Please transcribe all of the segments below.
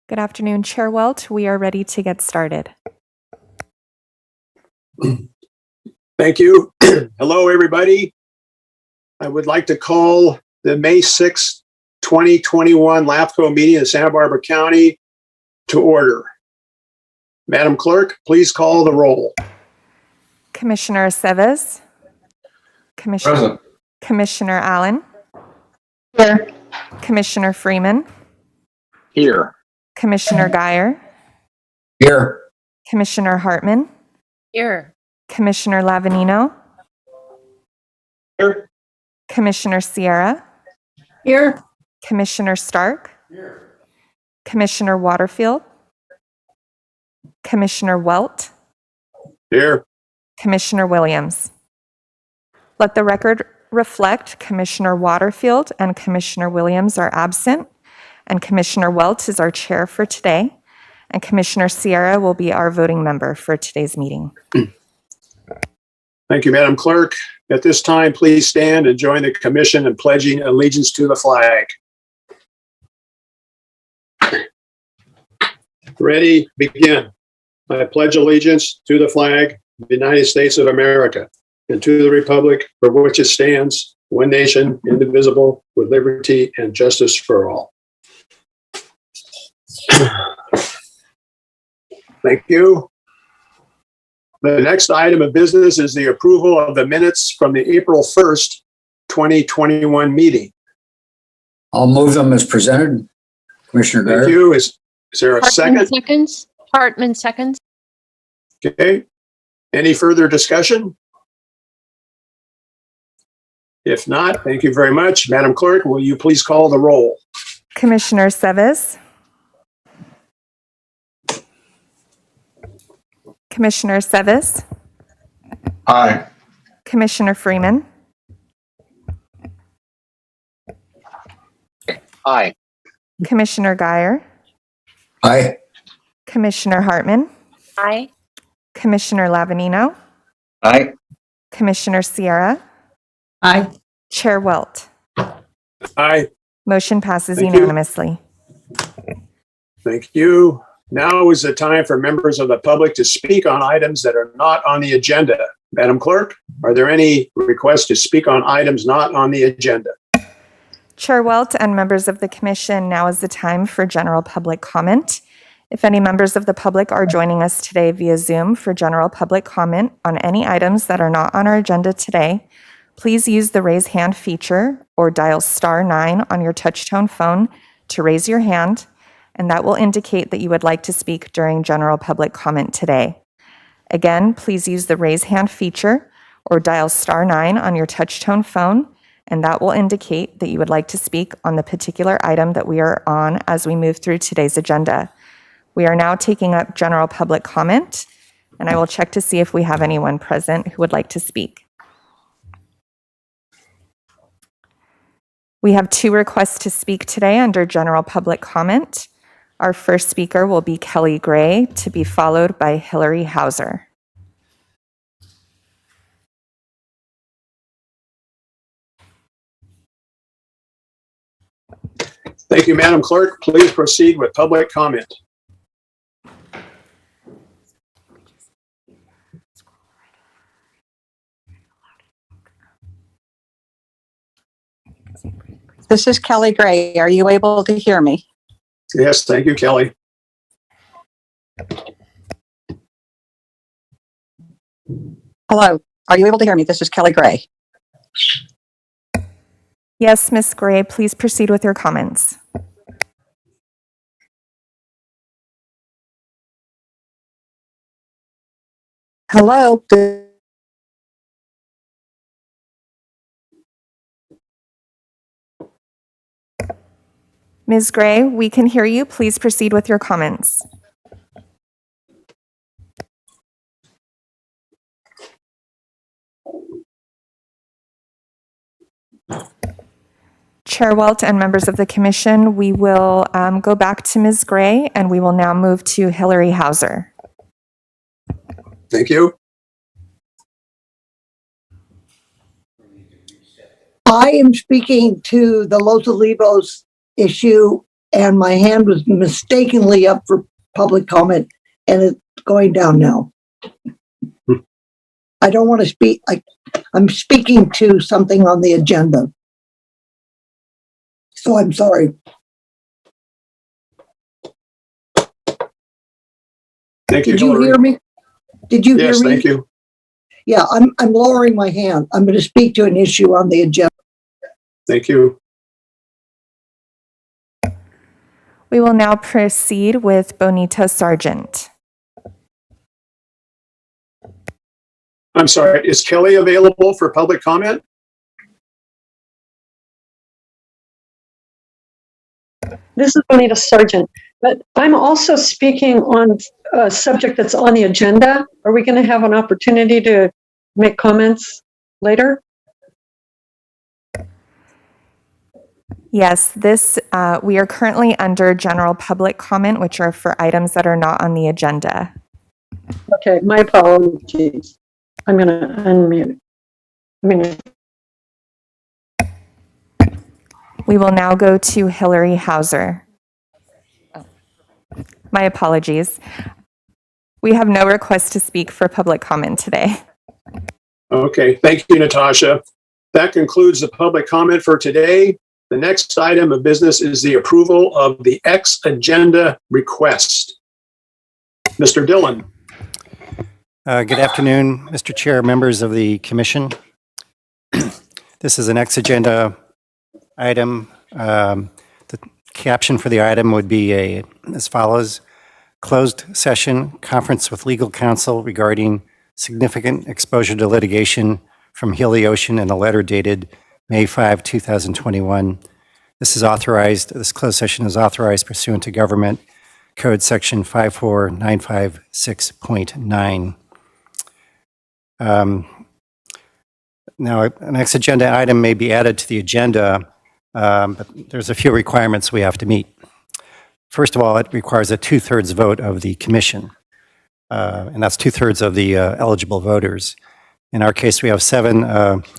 Good afternoon, Chair Welt. We are ready to get started. Thank you. Hello, everybody. I would like to call the May 6th, 2021 LAFCO meeting in Santa Barbara County to order. Madam Clerk, please call the roll. Commissioner Aceves. Commissioner Allen. Here. Commissioner Freeman. Here. Commissioner Geyer. Here. Commissioner Hartman. Here. Commissioner Lavanino. Here. Commissioner Sierra. Here. Commissioner Stark. Here. Commissioner Waterfield. Commissioner Welt. Here. Commissioner Williams. Let the record reflect Commissioner Waterfield and Commissioner Williams are absent, and Commissioner Welt is our chair for today, and Commissioner Sierra will be our voting member for today's meeting. Thank you, Madam Clerk. At this time, please stand and join the commission in pledging allegiance to the flag. Ready, begin. I pledge allegiance to the flag of the United States of America and to the republic for which it stands, one nation, indivisible, with liberty and justice for all. Thank you. The next item of business is the approval of the minutes from the April 1st, 2021 meeting. I'll move them as presented. Commissioner Geyer. Thank you. Is there a second? Hartman seconds. Okay. Any further discussion? If not, thank you very much. Madam Clerk, will you please call the roll? Commissioner Aceves. Commissioner Aceves. Aye. Commissioner Freeman. Aye. Commissioner Geyer. Aye. Commissioner Hartman. Aye. Commissioner Lavanino. Aye. Commissioner Sierra. Aye. Chair Welt. Aye. Motion passes Thank you. unanimously. Thank you. Now is the time for members of the public to speak on items that are not on the agenda. Madam Clerk, are there any requests to speak on items not on the agenda? Chair Welt and members of the commission, now is the time for general public comment. If any members of the public are joining us today via Zoom for general public comment on any items that are not on our agenda today, please use the raise hand feature or dial *9 on your touch-tone phone to raise your hand, and that will indicate that you would like to speak during general public comment today. Again, please use the raise hand feature or dial *9 on your touch-tone phone, and that will indicate that you would like to speak on the particular item that we are on as we move through today's agenda. We are now taking up general public comment, and I will check to see if we have anyone present who would like to speak. We have 2 requests to speak today under general public comment. Our first speaker will be Kelly Gray, to be followed by Hillary Hauser. Thank you, Madam Clerk. Please proceed with public comment. This is Kelly Gray. Are you able to hear me? Yes, thank you, Kelly. Hello. Are you able to hear me? This is Kelly Gray. Yes, Ms. Gray, please proceed with your comments. Hello. Ms. Gray, we can hear you. Please proceed with your comments. Chair Welt and members of the commission, we will go back to Ms. Gray, and we will now move to Hillary Hauser. Thank you. I am speaking to the Los Olivos issue and my hand was mistakenly up for public comment, and it's going down now. I don't want to speak. I'm speaking to something on the agenda. So I'm sorry. Thank you, Did you Hillary. hear me? Did you hear Yes, me? thank you. Yeah, I'm lowering my hand. I'm going to speak to an issue on the agenda. Thank you. We will now proceed with Bonita Sargent. I'm sorry, is Kelly available for public comment? This is Bonita Sargent, but I'm also speaking on a subject that's on the agenda. Are we going to have an opportunity to make comments later? Yes, we are currently under general public comment, which are for items that are not on the agenda. Okay, my apologies. I'm going to unmute. We will now go to Hillary Hauser. My apologies. We have no request to speak for public comment today. Okay, thank you, Natasha. That concludes the public comment for today. The next item of business is the approval of the ex-agenda request. Mr. Dillon. Good afternoon, Mr. Chair, members of the Commission. This is an ex-agenda item. The caption for the item would be as follows: closed session conference with legal counsel regarding significant exposure to litigation from Healy Ocean in a letter dated May 5, 2021. This closed session is authorized pursuant to Government Code Section 54956.9. Now, an ex-agenda item may be added to the agenda, but there's a few requirements we have to meet. First of all, it requires a 2/3 vote of the commission, and that's 2/3 of the eligible voters. In our case, we have 7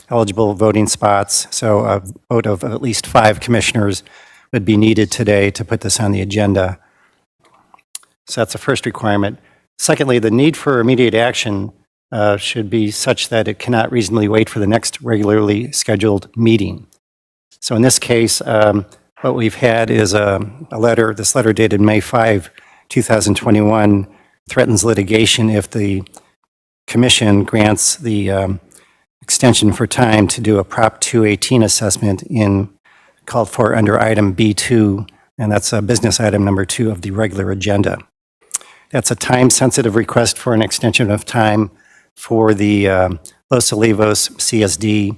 eligible voting spots, so a vote of at least 5 commissioners would be needed today to put this on the agenda. So that's the first requirement. Secondly, the need for immediate action should be such that it cannot reasonably wait for the next regularly scheduled meeting. So in this case, what we've had is this letter dated May 5, 2021, threatens litigation if the Commission grants the extension for time to do a Prop 218 assessment called for under item B2, and that's business item number 2 of the regular agenda. That's a time-sensitive request for an extension of time for the Los Olivos CSD,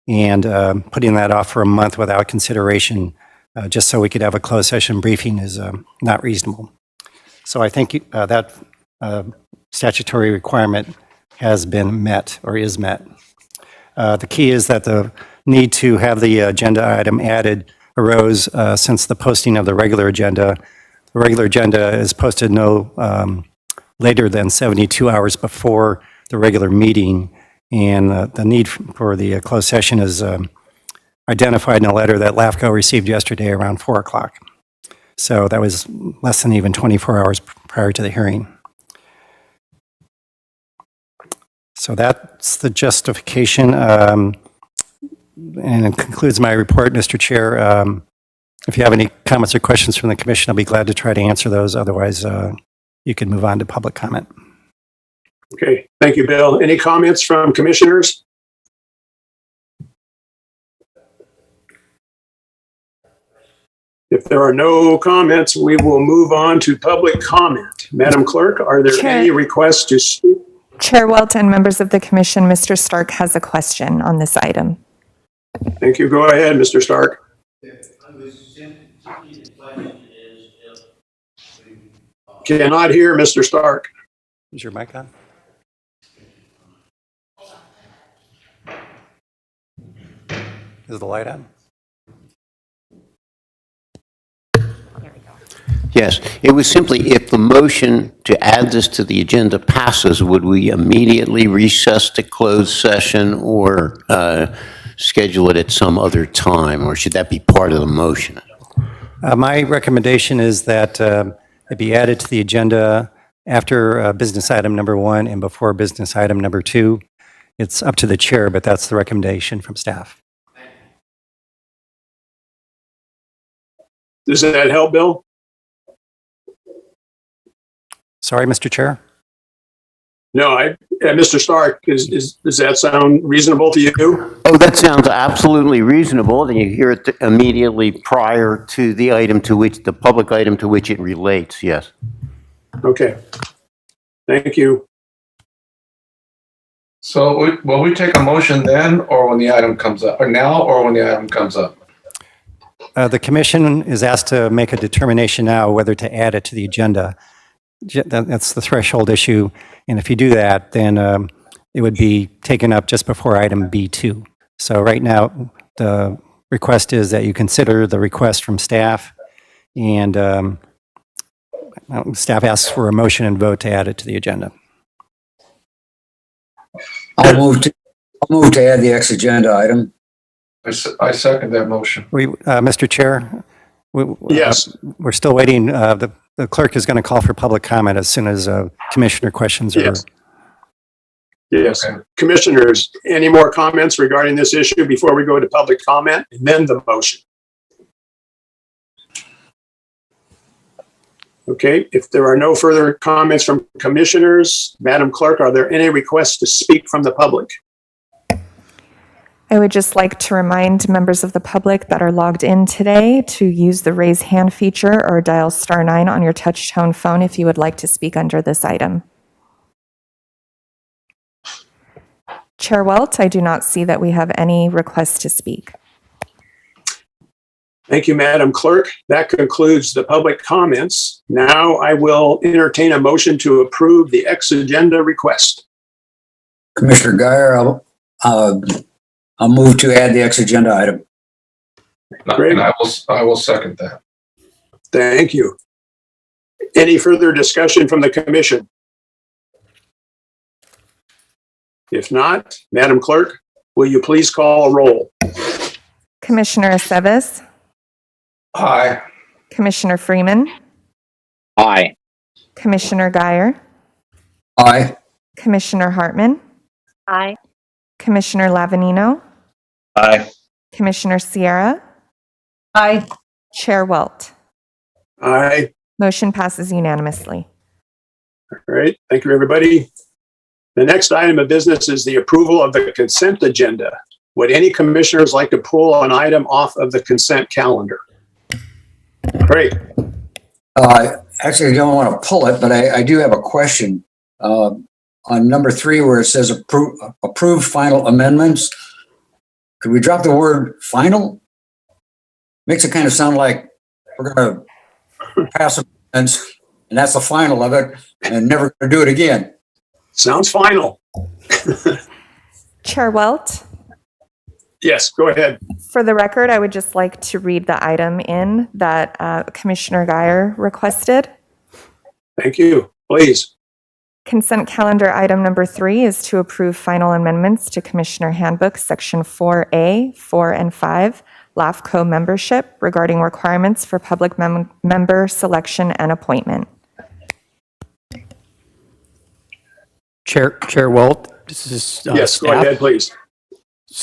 and putting that off for a month without consideration just so we could have a closed session briefing is not reasonable. So I think that statutory requirement has been met or is met. The key is that the need to have the agenda item added arose since the posting of the regular agenda. The regular agenda is posted no later than 72 hours before the regular meeting, and the need for the closed session is identified in a letter that LAFCO received yesterday around 4 o'clock. So that was less than even 24 hours prior to the hearing. So that's the justification, and it concludes my report, Mr. Chair. If you have any comments or questions from the Commission, I'll be glad to try to answer those. Otherwise, you can move on to public comment. Okay, thank you, Bill. Any comments from commissioners? If there are no comments, we will move on to public comment. Madam Clerk, are there Chair. any requests to speak? Chair Welt and members of the Commission, Mr. Stark has a question on this item. Thank you. Go ahead, Mr. Stark. Cannot hear Mr. Stark. Is your mic on? Is the light on? Yes, it was simply if the motion to add this to the agenda passes, would we immediately recess to closed session or schedule it at some other time, or should that be part of the motion? My recommendation is that it be added to the agenda after business item number 1 and before business item number 2. It's up to the chair, but that's the recommendation from staff. Does that help, Bill? Sorry, Mr. Chair. No, Mr. Stark, does that sound reasonable to you? Oh, that sounds absolutely reasonable. Then you hear it immediately prior to the item to which, the public item to which it relates, yes. Okay. Thank you. So will we take a motion then, or when the item comes up, or now, or when the item comes up? The commission is asked to make a determination now whether to add it to the agenda. That's the threshold issue. And if you do that, then it would be taken up just before item B2. So right now, the request is that you consider the request from staff, and staff asks for a motion and vote to add it to the agenda. I'll move to add the X agenda item. I second that motion. Mr. Chair? Yes. We're still waiting. The clerk is going to call for public comment as soon as commissioner questions are. Yes. Yes. Okay. Commissioners, any more comments regarding this issue before we go to public comment and then the motion? Okay, if there are no further comments from commissioners, Madam Clerk, are there any requests to speak from the public? I would just like to remind members of the public that are logged in today to use the raise hand feature or dial *9 on your touch tone phone if you would like to speak under this item. Chair Welt, I do not see that we have any requests to speak. Thank you, Madam Clerk. That concludes the public comments. Now I will entertain a motion to approve the X agenda request. Commissioner Guyer, I'll move to add the X agenda item. Great. And I will second that. Thank you. Any further discussion from the commission? If not, Madam Clerk, will you please call a roll? Commissioner Aceves, Aye. Commissioner Freeman, Aye. Commissioner Guyer, Aye. Commissioner Hartman, Aye. Commissioner Lavanino, Aye. Commissioner Sierra, Aye. Chair Welt. Aye. Motion passes unanimously. All right. Thank you, everybody. The next item of business is the approval of the consent agenda. Would any commissioners like to pull an item off of the consent calendar? Great. Actually, I don't want to pull it, but I do have a question. On number 3, where it says approved final amendments, could we drop the word final? Makes it kind of sound like we're going to pass amendments, and that's the final of it, and never going to do it again. Sounds final. Chair Welt, Yes, go ahead. for the record, I would just like to read the item in that Commissioner Guyer requested. Thank you. Please. Consent calendar item number 3 is to approve final amendments to Commissioner Handbook, Section 4A, 4 and 5, LAFCO membership regarding requirements for public member selection and appointment. Chair Walt, this is Yes, go staff. ahead, please.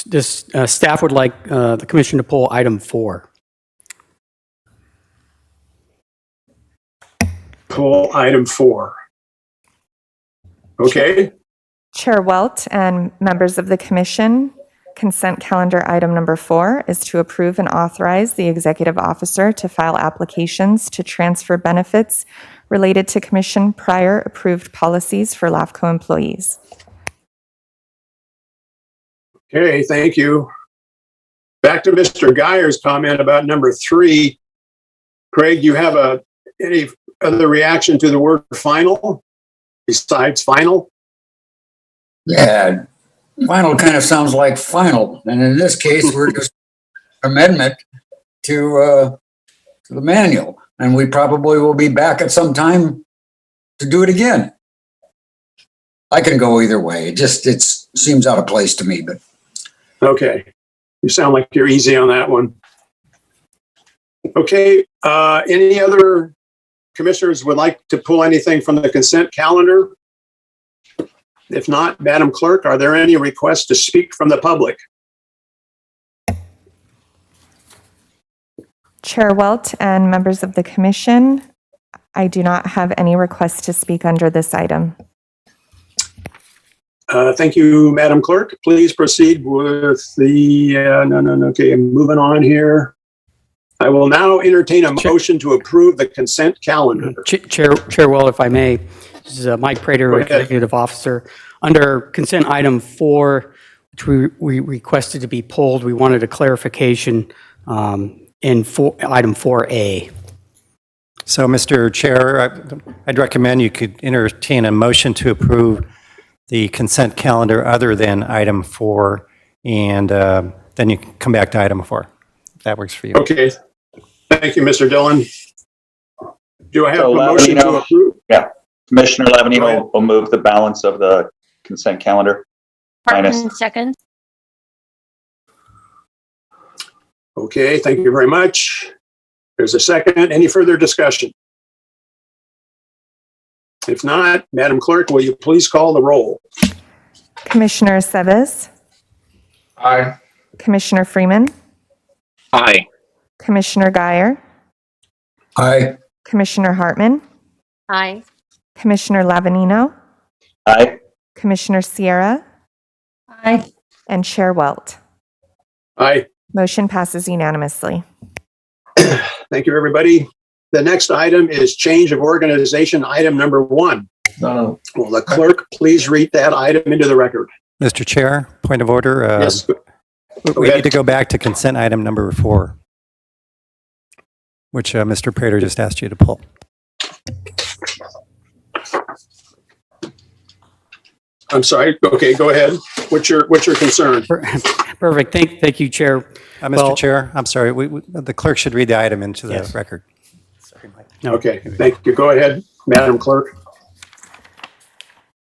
This staff would like the commission to pull item 4. Pull item 4. Okay. Chair Welt and members of the commission, consent calendar item number 4 is to approve and authorize the executive officer to file applications to transfer benefits related to commission prior approved policies for LAFCO employees. Okay, thank you. Back to Mr. Guyer's comment about number 3. Craig, you have any other reaction to the word final besides final? Yeah, final kind of sounds like final, and in this case, we're just amendment to the manual, and we probably will be back at some time to do it again. I can go either way. It seems out of place to me, but Okay. You sound like you're easy on that one. Okay, any other commissioners would like to pull anything from the consent calendar? If not, Madam Clerk, are there any requests to speak from the public? Chair Welt and members of the commission, I do not have any requests to speak under this item. Thank you, Madam Clerk. Please proceed with the, okay, I'm moving on here. I will now entertain a motion to approve the consent calendar. Chair Well, if I may, this is Mike Prater, Go ahead. Executive Officer. Under consent item 4, which we requested to be pulled, we wanted a clarification in item 4A. So, Mr. Chair, I'd recommend you could entertain a motion to approve the consent calendar other than item 4, and then you can come back to item 4, if that works for you. Okay. Thank you, Mr. Dillon. Do I have So a motion to approve? Yeah, Commissioner Lavanino will move the balance of the consent calendar. Hartman, second. Okay, thank you very much. There's a second. Any further discussion? If not, Madam Clerk, will you please call the roll? Commissioner Seves, Aye. Commissioner Freeman, Aye. Commissioner Guyer, Aye. Commissioner Hartman, Aye. Commissioner Lavanino, Aye. Commissioner Sierra, Aye. and Chair Welt. Aye. Motion passes unanimously. Thank you, everybody. The next item is change of organization, item number 1. No. Will the clerk please read that item into the record? Mr. Chair, point of order. Yes. We ahead. need to go back to consent item number 4, which Mr. Prater just asked you to pull. I'm sorry. Okay, go ahead. What's your concern? Perfect. Thank you, Chair. Mr. Well- Chair, I'm sorry. The clerk should read the item into the Yes. record. Sorry, Mike. No. Okay, thank you. Go ahead, Madam Clerk.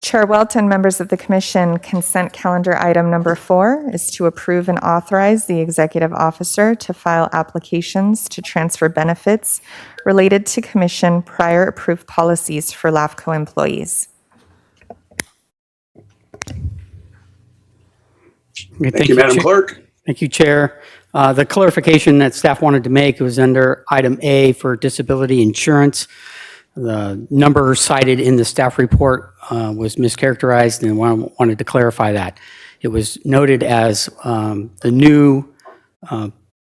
Chair Welt and members of the commission, consent calendar item number 4 is to approve and authorize the executive officer to file applications to transfer benefits related to commission prior approved policies for LAFCO employees. Okay, Thank you, Madam Chair. Clerk. Thank you, Chair. The clarification that staff wanted to make was under item A for disability insurance. The number cited in the staff report was mischaracterized, and wanted to clarify that. It was noted as the new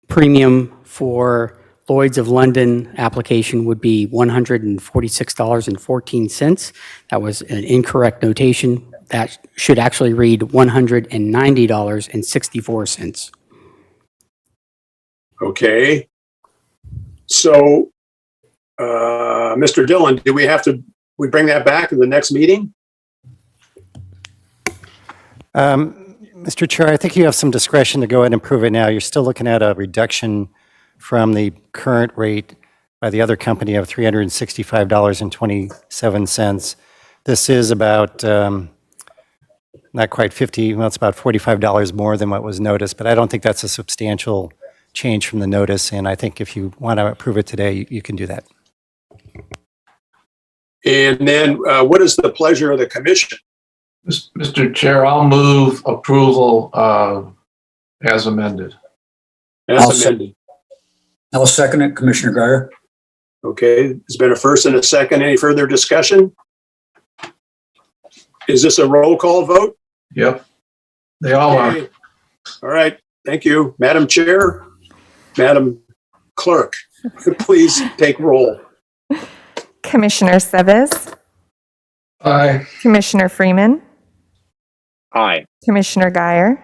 premium for Lloyd's of London application would be $146.14. That was an incorrect notation. That should actually read $190.64. Okay. So, Mr. Dillon, do we bring that back in the next meeting? Mr. Chair, I think you have some discretion to go ahead and approve it now. You're still looking at a reduction from the current rate by the other company of $365.27. This is about, not quite 50, well, it's about $45 more than what was noticed, but I don't think that's a substantial change from the notice, and I think if you want to approve it today, you can do that. And then what is the pleasure of the commission? Mr. Chair, I'll move approval as amended. As amended. I'll second it, Commissioner Guyer. Okay, there's been a first and a second. Any further discussion? Is this a roll call vote? Yep. They all are. Okay. All right, thank you. Madam Chair, Madam Clerk, please take roll. Commissioner Seves, Aye. Commissioner Freeman, Aye. Commissioner Guyer,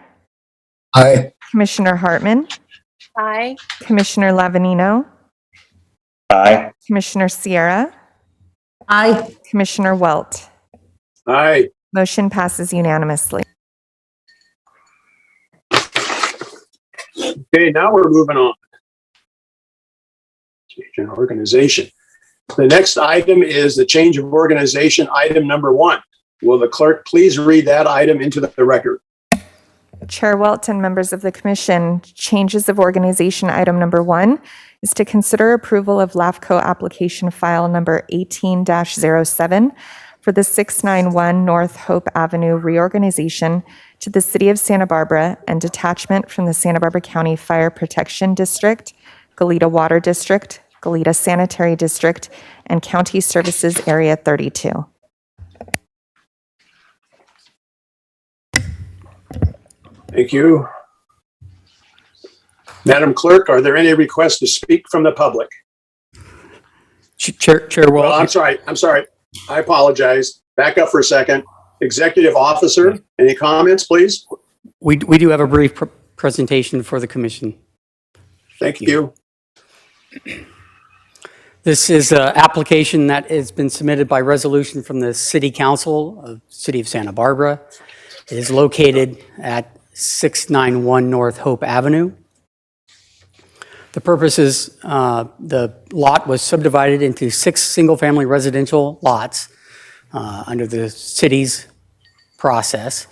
Aye. Commissioner Hartman, Aye. Commissioner Lavanino, Aye. Commissioner Sierra, Aye. Commissioner Welt. Aye. Motion passes unanimously. Okay, now we're moving on. Change in organization. The next item is the change of organization, item number 1. Will the clerk please read that item into the record? Chair Welt and members of the commission, changes of organization item number 1 is to consider approval of LAFCO application file number 18-07 for the 691 North Hope Avenue reorganization to the City of Santa Barbara and detachment from the Santa Barbara County Fire Protection District, Goleta Water District, Goleta Sanitary District, and County Services Area 32. Thank you. Madam Clerk, are there any requests to speak from the public? Chair Walt. Well, I'm sorry. I apologize. Back up for a second. Executive Officer, any comments, please? We do have a brief presentation for the commission. Thank you. This is an application that has been submitted by resolution from the City Council of City of Santa Barbara. It is located at 691 North Hope Avenue. The purpose is the lot was subdivided into 6 single-family residential lots under the city's process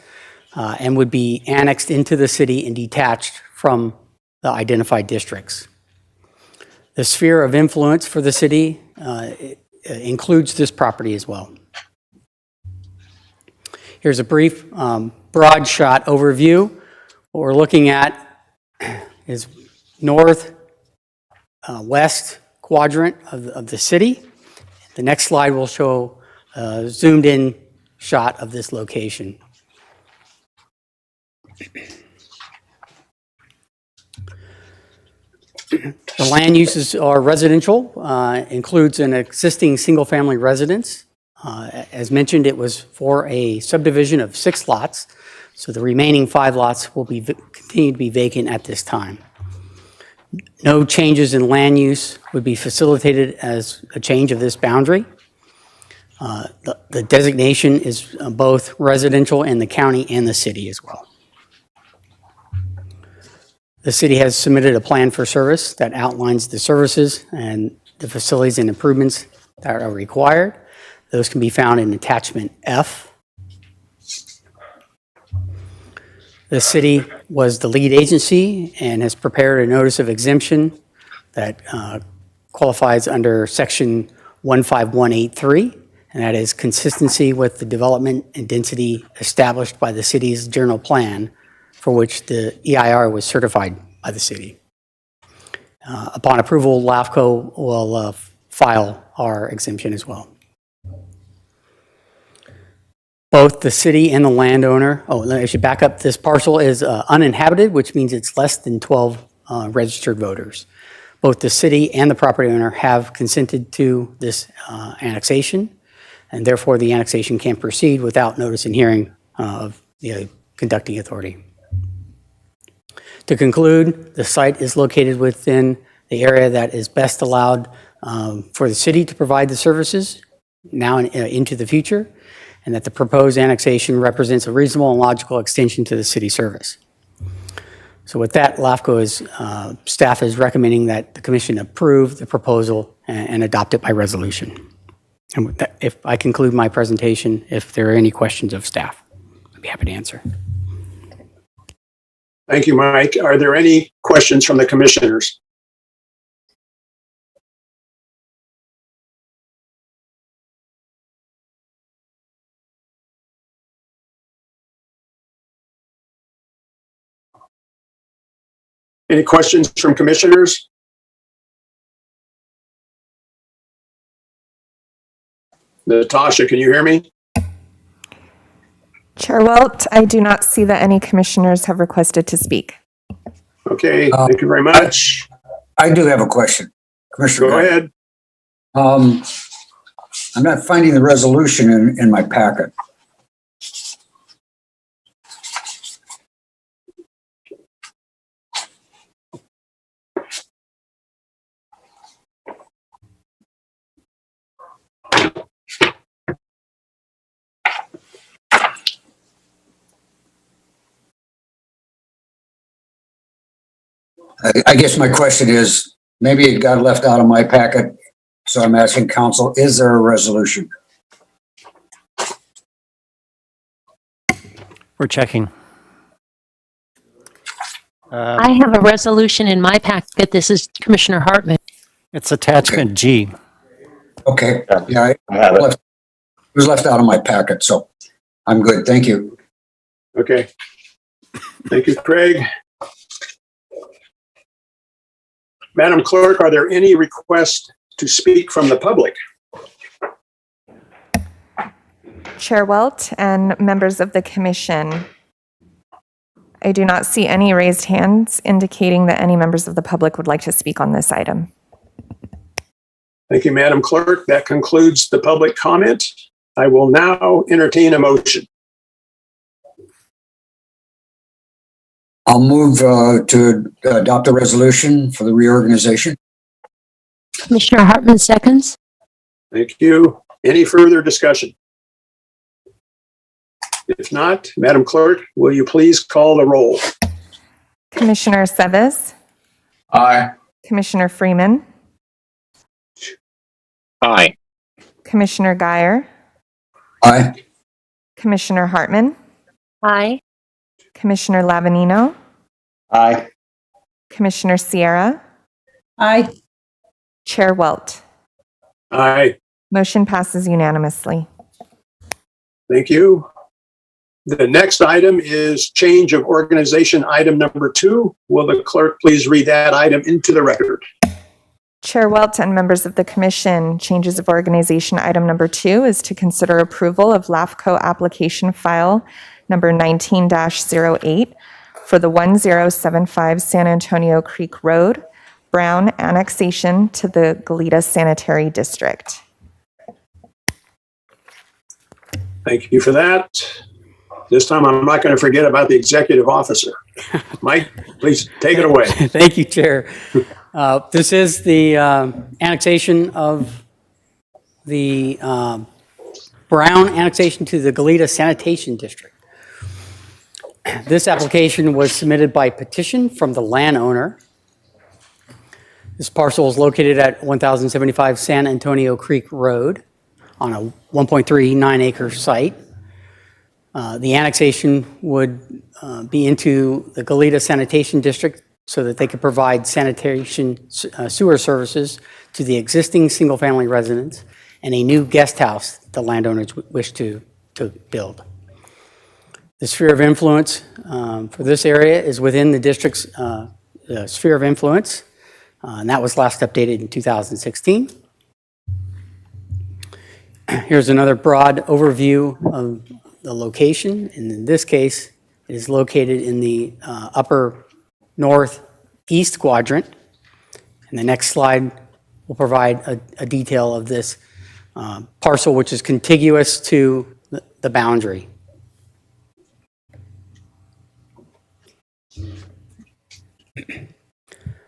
and would be annexed into the city and detached from the identified districts. The sphere of influence for the city includes this property as well. Here's a brief broad shot overview. What we're looking at is west quadrant of the city. The next slide will show a zoomed in shot of this location. The land uses are residential, includes an existing single-family residence. As mentioned, it was for a subdivision of 6 lots, so the remaining 5 lots will be continue to be vacant at this time. No changes in land use would be facilitated as a change of this boundary. The designation is both residential in the county and the city as well. The city has submitted a plan for service that outlines the services and the facilities and improvements that are required. Those can be found in attachment F. The city was the lead agency and has prepared a notice of exemption that qualifies under section 15183, and that is consistency with the development and density established by the city's general plan, for which the EIR was certified by the city. Upon approval, LAFCO will file our exemption as well. Both the city and the landowner, I should back up, this parcel is uninhabited, which means it's less than 12 registered voters. Both the city and the property owner have consented to this annexation, and therefore the annexation can proceed without notice and hearing of the conducting authority. To conclude, the site is located within the area that is best allowed for the city to provide the services now and into the future, and that the proposed annexation represents a reasonable and logical extension to the city service. So with that, LAFCO's staff is recommending that the commission approve the proposal and adopt it by resolution. And with that, if I conclude my presentation, if there are any questions of staff, I'd be happy to answer. Thank you, Mike. Are there any questions from the commissioners? Any questions from commissioners? Natasha, can you hear me? Chair Welt, I do not see that any commissioners have requested to speak. Okay, thank you very much. I do have a question. Commissioner, Go ahead. I'm not finding the resolution in my packet. I guess my question is, maybe it got left out of my packet, so I'm asking council, is there a resolution? We're checking. I have a resolution in my packet. This is Commissioner Hartman. It's attachment G. Okay, yeah, I have it. it was left out of my packet, so I'm good. Thank you. Okay. Thank you, Craig. Madam Clerk, are there any requests to speak from the public? Chair Welt and members of the commission, I do not see any raised hands indicating that any members of the public would like to speak on this item. Thank you, Madam Clerk. That concludes the public comment. I will now entertain a motion. I'll move to adopt a resolution for the reorganization. Commissioner Hartman seconds. Thank you. Any further discussion? If not, Madam Clerk, will you please call the roll? Commissioner Seves, Aye. Commissioner Freeman, Aye. Commissioner Guyer, Aye. Commissioner Hartman, Aye. Commissioner Lavanino, Aye. Commissioner Sierra, Aye. Chair Welt. Aye. Motion passes unanimously. Thank you. The next item is change of organization, item number 2. Will the clerk please read that item into the record? Chair Welt and members of the commission, changes of organization item number 2 is to consider approval of LAFCO application file number 19-08 for the 1075 San Antonio Creek Road, Brown annexation to the Goleta Sanitary District. Thank you for that. This time I'm not going to forget about the executive officer. Mike, please take it away. Thank you, Chair. This is the annexation of the Brown annexation to the Goleta Sanitation District. This application was submitted by petition from the landowner. This parcel is located at 1075 San Antonio Creek Road on a 1.39 acre site. The annexation would be into the Goleta Sanitation District so that they could provide sanitation sewer services to the existing single-family residents and a new guest house the landowners wish to build. The sphere of influence for this area is within the district's sphere of influence, and that was last updated in 2016. Here's another broad overview of the location, and in this case, it is located in the upper northeast quadrant. And the next slide will provide a detail of this parcel, which is contiguous to the boundary.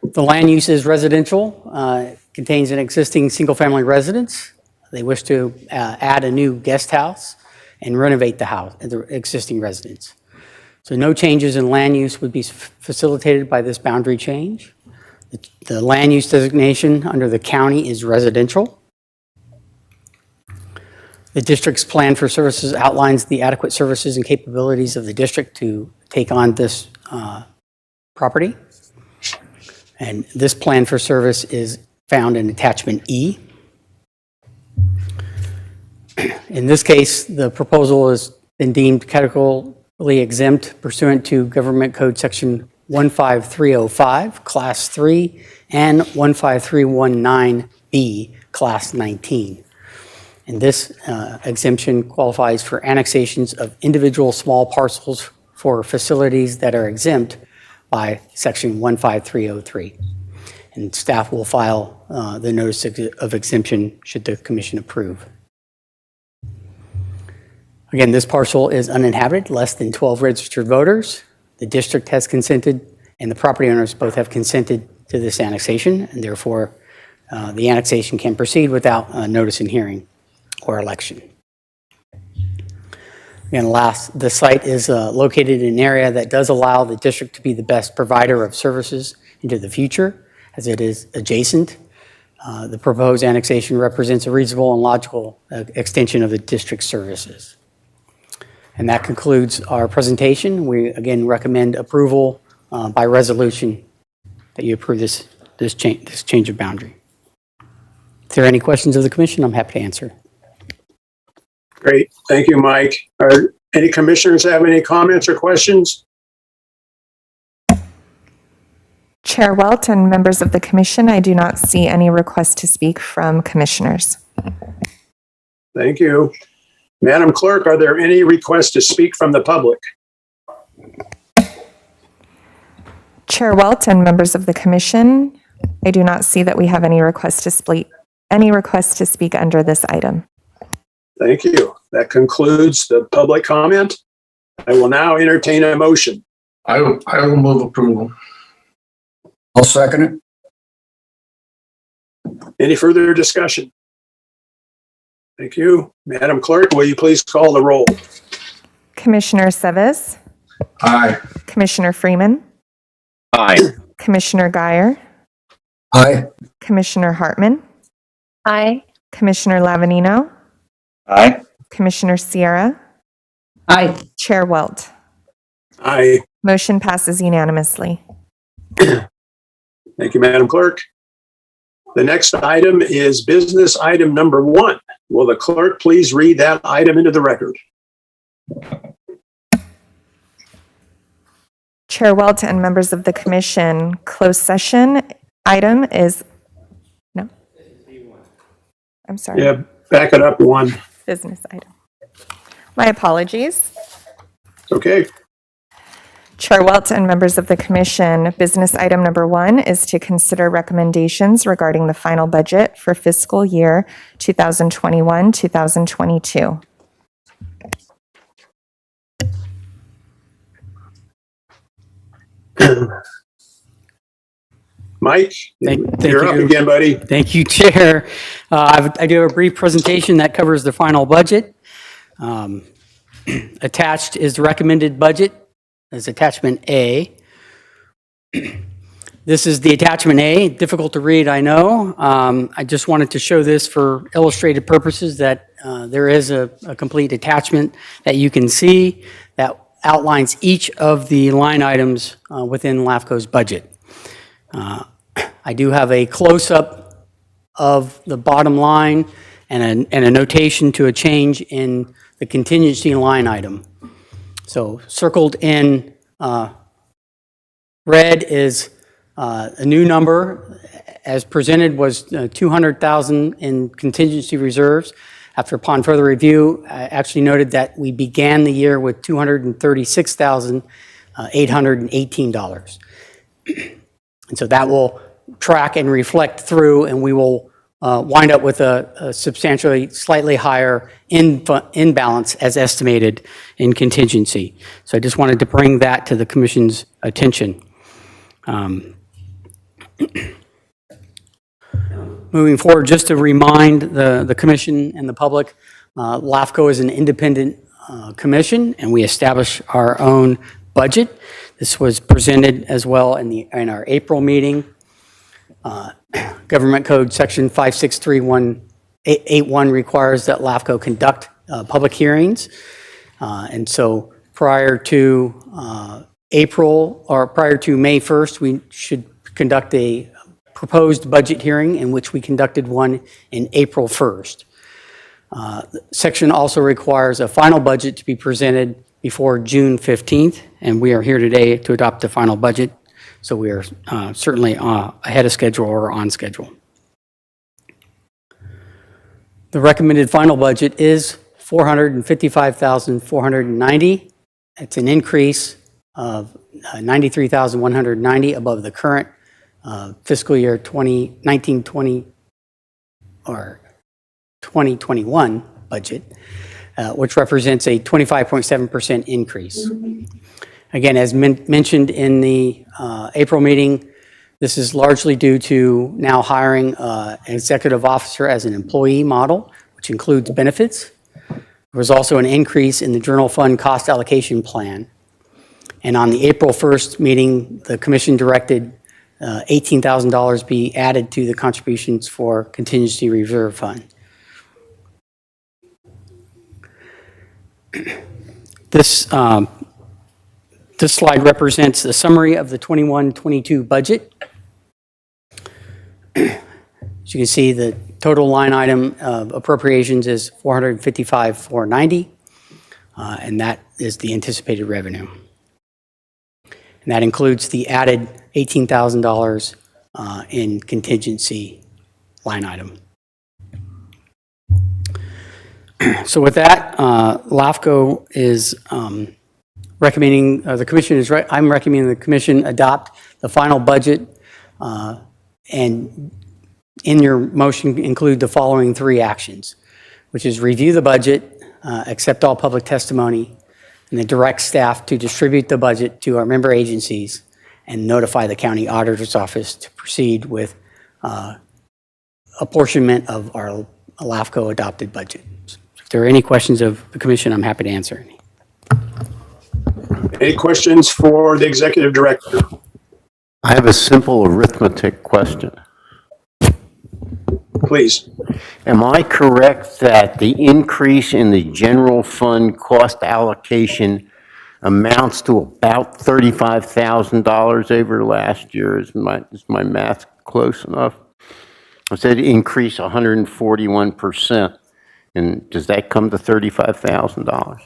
The land use is residential, contains an existing single-family residence. They wish to add a new guest house and renovate the house, the existing residence. So no changes in land use would be facilitated by this boundary change. The land use designation under the county is residential. The district's plan for services outlines the adequate services and capabilities of the district to take on this property. And this plan for service is found in attachment E. In this case, the proposal has been deemed categorically exempt pursuant to Government Code Section 15305, Class 3, and 15319B, Class 19. And this exemption qualifies for annexations of individual small parcels for facilities that are exempt by Section 15303. And staff will file the notice of exemption should the commission approve. Again, this parcel is uninhabited, less than 12 registered voters. The district has consented, and the property owners both have consented to this annexation, and therefore the annexation can proceed without notice and hearing or election. Again, the site is located in an area that does allow the district to be the best provider of services into the future, as it is adjacent. The proposed annexation represents a reasonable and logical extension of the district's services. And that concludes our presentation. We again recommend approval by resolution that you approve this change of boundary. If there are any questions of the commission, I'm happy to answer. Great. Thank you, Mike. Are any commissioners have any comments or questions? Chair Welt and members of the commission, I do not see any request to speak from commissioners. Thank you. Madam Clerk, are there any requests to speak from the public? Chair Welt and members of the commission, I do not see that we have any request to speak under this item. Thank you. That concludes the public comment. I will now entertain a motion. I will move approval. I'll second it. Any further discussion? Thank you. Madam Clerk, will you please call the roll? Commissioner Seves, Aye. Commissioner Freeman, Aye. Commissioner Guyer, Aye. Commissioner Hartman, Aye. Commissioner Lavanino, Aye. Commissioner Sierra, Aye. Chair Welt. Aye. Motion passes unanimously. Thank you, Madam Clerk. The next item is business item number 1. Will the clerk please read that item into the record? Chair Welt and members of the commission, closed session item is, no. I'm sorry. Yeah, back it up 1. Business item. My apologies. Okay. Chair Welt and members of the commission, business item number 1 is to consider recommendations regarding the final budget for fiscal year 2021-2022. Mike, Thank you're up you. again, buddy. Thank you, Chair. I do have a brief presentation that covers the final budget. Attached is the recommended budget as attachment A. This is the attachment A, difficult to read, I know. I just wanted to show this for illustrated purposes that there is a complete attachment that you can see that outlines each of the line items within LAFCO's budget. I do have a close-up of the bottom line and a notation to a change in the contingency line item. So circled in red is a new number as presented was 200,000 in contingency reserves. Upon further review, I actually noted that we began the year with $236,818. And so that will track and reflect through, and we will wind up with a substantially slightly higher imbalance as estimated in contingency. So I just wanted to bring that to the Commission's attention. Moving forward, just to remind the Commission and the public, LAFCO is an independent commission, and we establish our own budget. This was presented as well in our April meeting. Government Code Section 56381 requires that LAFCO conduct public hearings. And so prior to April or prior to May 1st, we should conduct a proposed budget hearing in which we conducted one in April 1st. The section also requires a final budget to be presented before June 15th, and we are here today to adopt the final budget. So we are certainly ahead of schedule or on schedule. The recommended final budget is $455,490. It's an increase of $93,190 above the current fiscal year 2019-20 or 2021 budget, which represents a 25.7% increase. Again, as mentioned in the April meeting, this is largely due to now hiring an executive officer as an employee model, which includes benefits. There was also an increase in the general fund cost allocation plan. And on the April 1st meeting, the commission directed $18,000 be added to the contributions for contingency reserve fund. This This slide represents the summary of the 21-22 budget. As you can see, the total line item of appropriations is $455,490, and that is the anticipated revenue. And that includes the added $18,000 in contingency line item. So with that, LAFCO is recommending, the commission is, I'm recommending the commission adopt the final budget, and in your motion include the following 3 actions, which is review the budget, accept all public testimony, and then direct staff to distribute the budget to our member agencies and notify the county auditor's office to proceed with apportionment of our LAFCO adopted budget. If there are any questions of the commission, I'm happy to answer any. Any questions for the executive director? I have a simple arithmetic question. Please. Am I correct that the increase in the general fund cost allocation amounts to about $35,000 over last year? Is my math close enough? I said increase 141%. And does that come to $35,000?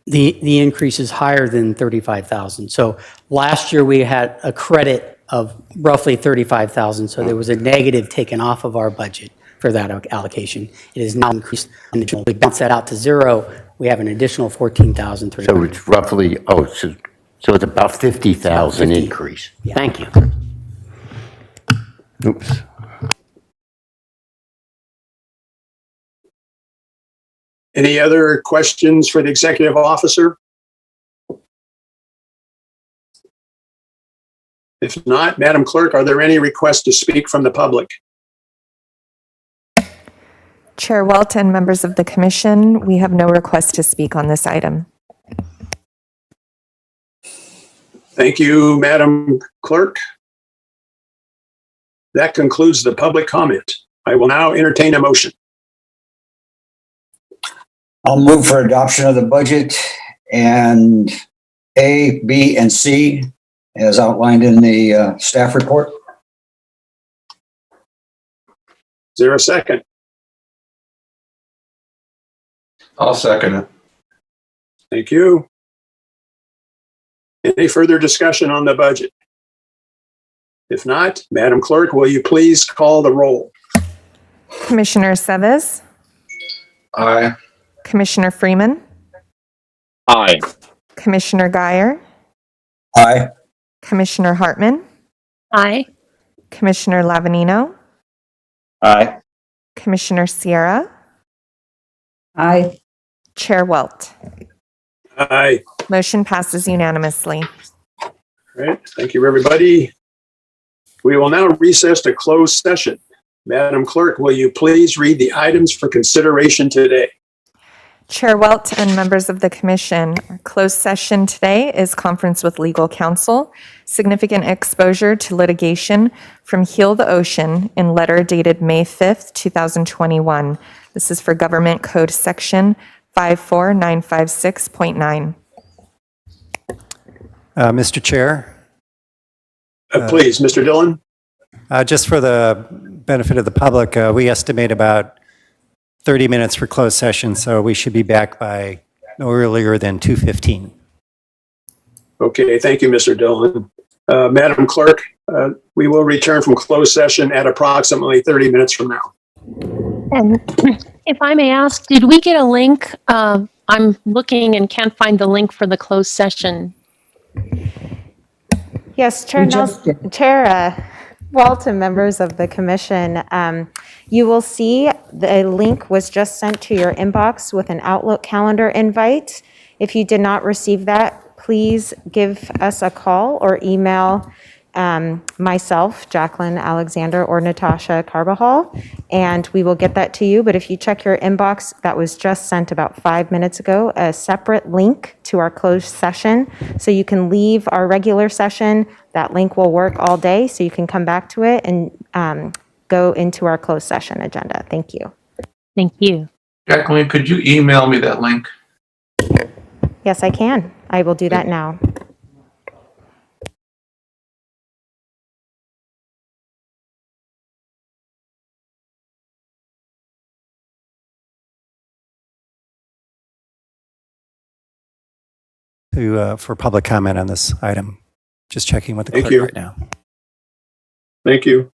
The increase is higher than 35,000. So last year we had a credit of roughly 35,000. So there was a negative taken off of our budget for that allocation. It is now increased. We bounce that out to 0. We have an additional 14,300. So it's roughly, so it's about 50,000 increase. Yeah. Thank you. Oops. Any other questions for the executive officer? If not, Madam Clerk, are there any requests to speak from the public? Chair Walt and members of the commission, we have no request to speak on this item. Thank you, Madam Clerk. That concludes the public comment. I will now entertain a motion. I'll move for adoption of the budget and A, B, and C as outlined in the staff report. Is there a second? I'll second it. Thank you. Any further discussion on the budget? If not, Madam Clerk, will you please call the roll? Commissioner Seves, Aye. Commissioner Freeman, Aye. Commissioner Guyer, Aye. Commissioner Hartman, Aye. Commissioner Lavanino, Aye. Commissioner Sierra, Aye. Chair Welt. Aye. Motion passes unanimously. All right. Thank you, everybody. We will now recess to closed session. Madam Clerk, will you please read the items for consideration today? Chair Welt and members of the commission, our closed session today is conference with legal counsel, significant exposure to litigation from Heal the Ocean in letter dated May 5th, 2021. This is for Government Code Section 54956.9. Mr. Chair, Please, Mr. Dillon. just for the benefit of the public, we estimate about 30 minutes for closed session, so we should be back by no earlier than 2:15. Okay, thank you, Mr. Dillon. Madam Clerk, we will return from closed session at approximately 30 minutes from now. And if I may ask, did we get a link? I'm looking and can't find the link for the closed session. Yes, Chair, Walt and members of the commission, you will see the link was just sent to your inbox with an Outlook calendar invite. If you did not receive that, please give us a call or email myself, Jacqueline Alexander, or Natasha Carbajal, and we will get that to you. But if you check your inbox, that was just sent about 5 minutes ago, a separate link to our closed session. So you can leave our regular session. That link will work all day, so you can come back to it and go into our closed session agenda. Thank you. Thank you. Jacqueline, could you email me that link? Yes, I can. I will do that now. For public comment on this item. Just checking with the Thank clerk you. right now. Thank you.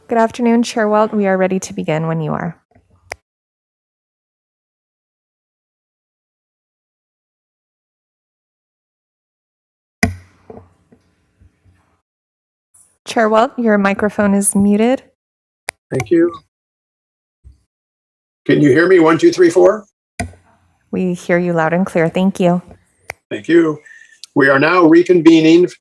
Good afternoon, Chair Welt. We are ready to begin when you are. Chair Welt, your microphone is muted. Thank you. Can you hear me? 1, 2, 3, 4? We hear you loud and clear. Thank you. Thank you. We are now reconvening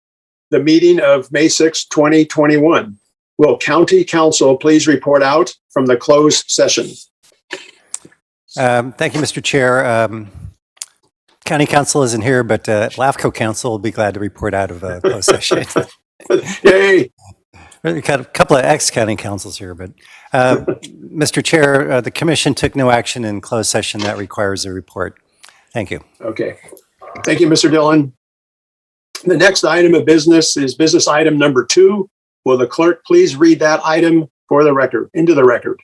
the meeting of May 6, 2021. Will County Council please report out from the closed session? Thank you, Mr. Chair. County Council isn't here, but LAFCO Council will be glad to report out of a closed session. Yay! We've got a couple of ex-county councils here, but Mr. Chair, the commission took no action in closed session that requires a report. Thank you. Okay. Thank you, Mr. Dillon. The next item of business is business item number 2. Will the clerk please read that item for the record, into the record?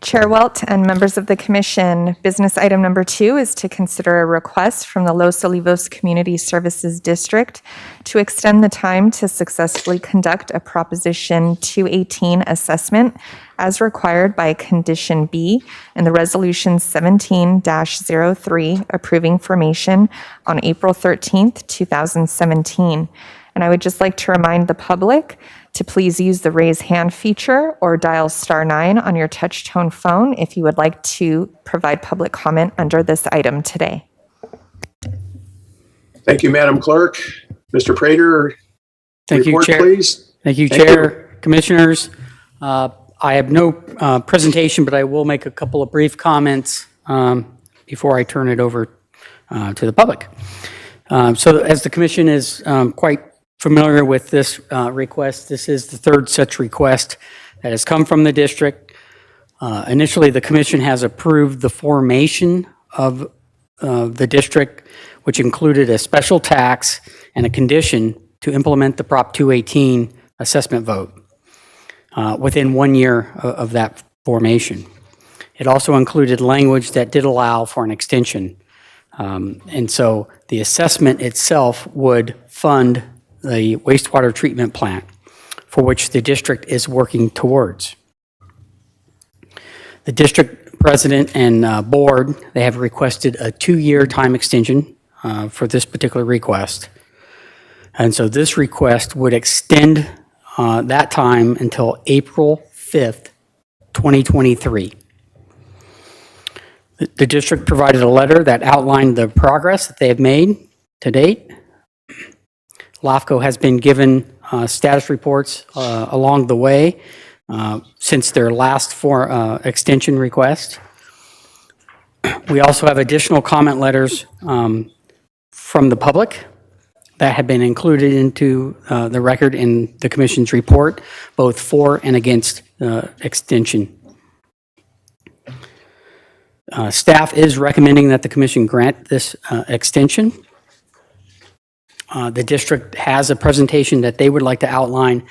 Chair Welt and members of the commission, business item number 2 is to consider a request from the Los Olivos Community Services District to extend the time to successfully conduct a Proposition 218 assessment as required by Condition B in the Resolution 17-03 approving formation on April 13th, 2017. And I would just like to remind the public to please use the raise hand feature or dial *9 on your touch tone phone if you would like to provide public comment under this item today. Thank you, Madam Clerk. Mr. Prater, Thank you, report, Chair. please. Thank you, Thank Chair, Commissioners. I have no presentation, but I will make a couple of brief comments before I turn it over to the public. So as the Commission is quite familiar with this request, this is the third such request that has come from the district. Initially, the Commission has approved the formation of the district, which included a special tax and a condition to implement the Prop 218 assessment vote within 1 year of that formation. It also included language that did allow for an extension. And so the assessment itself would fund the wastewater treatment plant for which the district is working towards. The district president and board, they have requested a 2-year time extension for this particular request. And so this request would extend that time until April 5th, 2023. The district provided a letter that outlined the progress that they have made to date. LAFCO has been given status reports along the way since their last extension request. We also have additional comment letters from the public that have been included into the record in the Commission's report, both for and against extension. Staff is recommending that the Commission grant this extension. The district has a presentation that they would like to outline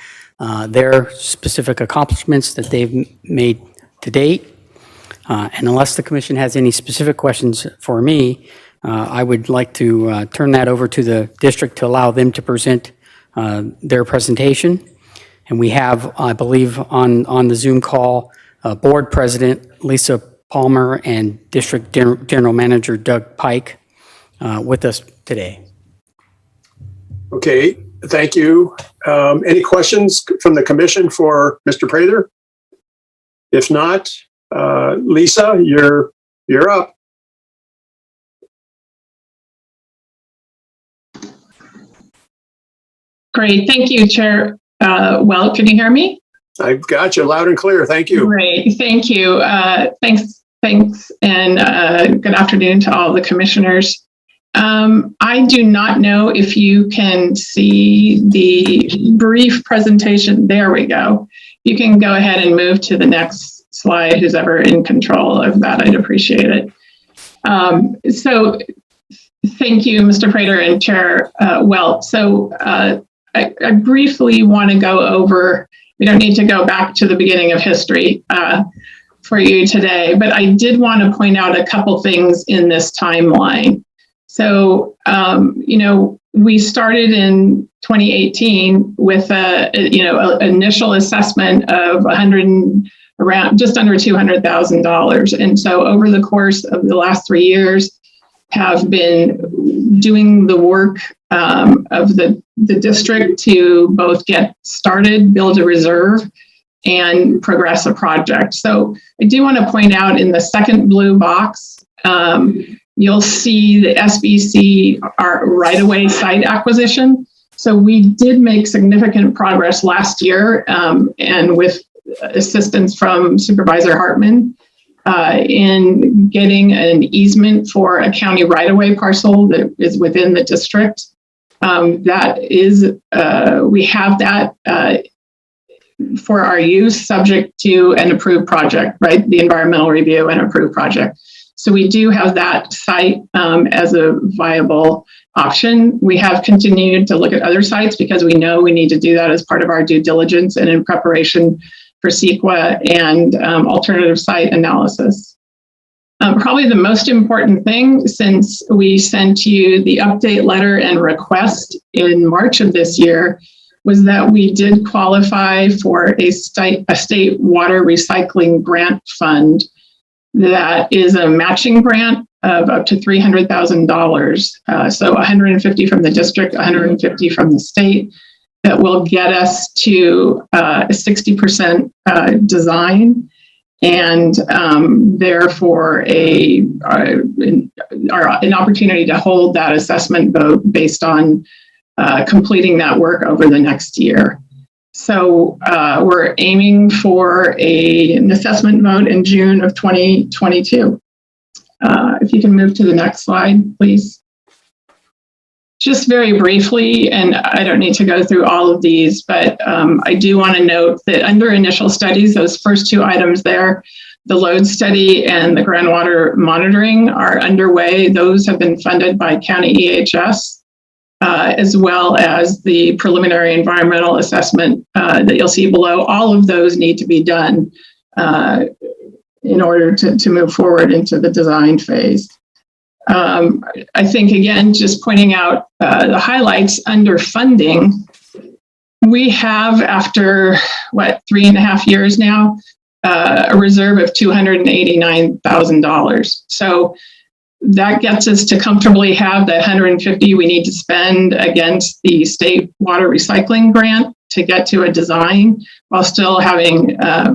their specific accomplishments that they've made to date. And unless the Commission has any specific questions for me, I would like to turn that over to the district to allow them to present their presentation. And we have, I believe, on the Zoom call, Board President Lisa Palmer and District General Manager Doug Pike with us today. Okay, thank you. Any questions from the commission for Mr. Prather? If not, Lisa, you're up. Great, thank you, Chair. Well, can you hear me? I've got you loud and clear. Thank you. Great, thank you. Thanks, and good afternoon to all the commissioners. I do not know if you can see the brief presentation. There we go. You can go ahead and move to the next slide, who's ever in control of that. I'd appreciate it. So thank you, Mr. Prater and Chair Welt. So I briefly want to go over, we don't need to go back to the beginning of history for you today, but I did want to point out a couple things in this timeline. So, we started in 2018 with an initial assessment of around just under $200,000. And so over the course of the last 3 years, have been doing the work of the district to both get started, build a reserve, and progress a project. So I do want to point out in the second blue box, you'll see the SBC, our right-of-way site acquisition. So we did make significant progress last year, and with assistance from Supervisor Hartman, in getting an easement for a county right-of-way parcel that is within the district. We have that for our use, subject to an approved project, right? The environmental review and approved project. So we do have that site as a viable option. We have continued to look at other sites because we know we need to do that as part of our due diligence and in preparation for CEQA and alternative site analysis. Probably the most important thing, since we sent you the update letter and request in March of this year, was that we did qualify for a state water recycling grant fund that is a matching grant of up to $300,000. So 150 from the district, 150 from the state. That will get us to a 60% design, and therefore an opportunity to hold that assessment vote based on completing that work over the next year. So we're aiming for an assessment vote in June of 2022. If you can move to the next slide, please. Just very briefly, and I don't need to go through all of these, but I do want to note that under initial studies, those first two items there, the load study and the groundwater monitoring are underway. Those have been funded by county EHS, as well as the preliminary environmental assessment that you'll see below. All of those need to be done in order to move forward into the design phase. I think, again, just pointing out the highlights under funding, we have, after, 3.5 years now, a reserve of $289,000. So that gets us to comfortably have the $150 we need to spend against the state water recycling grant to get to a design, while still having, a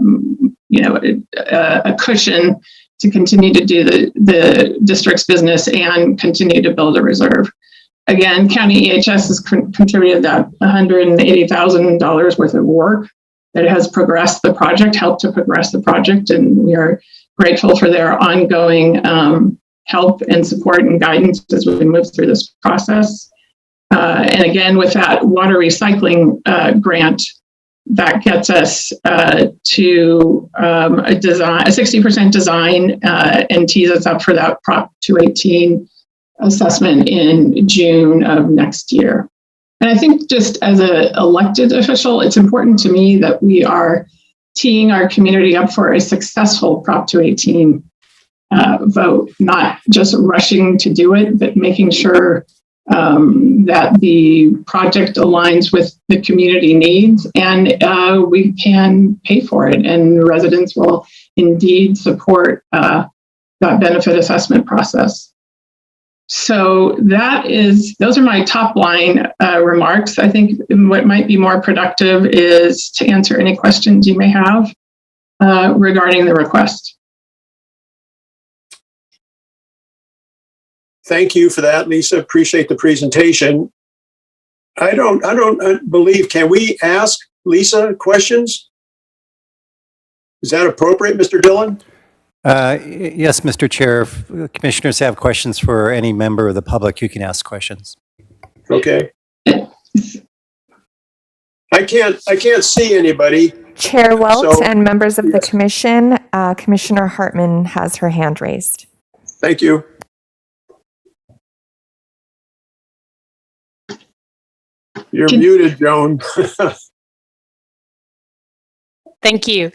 cushion to continue to do the district's business and continue to build a reserve. Again, county EHS has contributed that $180,000 worth of work that has progressed the project, helped to progress the project, and we are grateful for their ongoing help and support and guidance as we move through this process. And again, with that water recycling grant, that gets us to a 60% design and tees us up for that Prop 218 assessment in June of next year. And I think just as an elected official, it's important to me that we are teeing our community up for a successful Prop 218 vote, not just rushing to do it, but making sure that the project aligns with the community needs and we can pay for it, and residents will indeed support that benefit assessment process. So those are my top line remarks. I think what might be more productive is to answer any questions you may have regarding the request. Thank you for that, Lisa. Appreciate the presentation. I don't believe, can we ask Lisa questions? Is that appropriate, Mr. Dillon? Yes, Mr. Chair. If commissioners have questions for any member of the public, you can ask questions. Okay. I can't see anybody. Chair Welch and members of the commission, Commissioner Hartman has her hand raised. Thank you. You're muted, Joan. Thank you.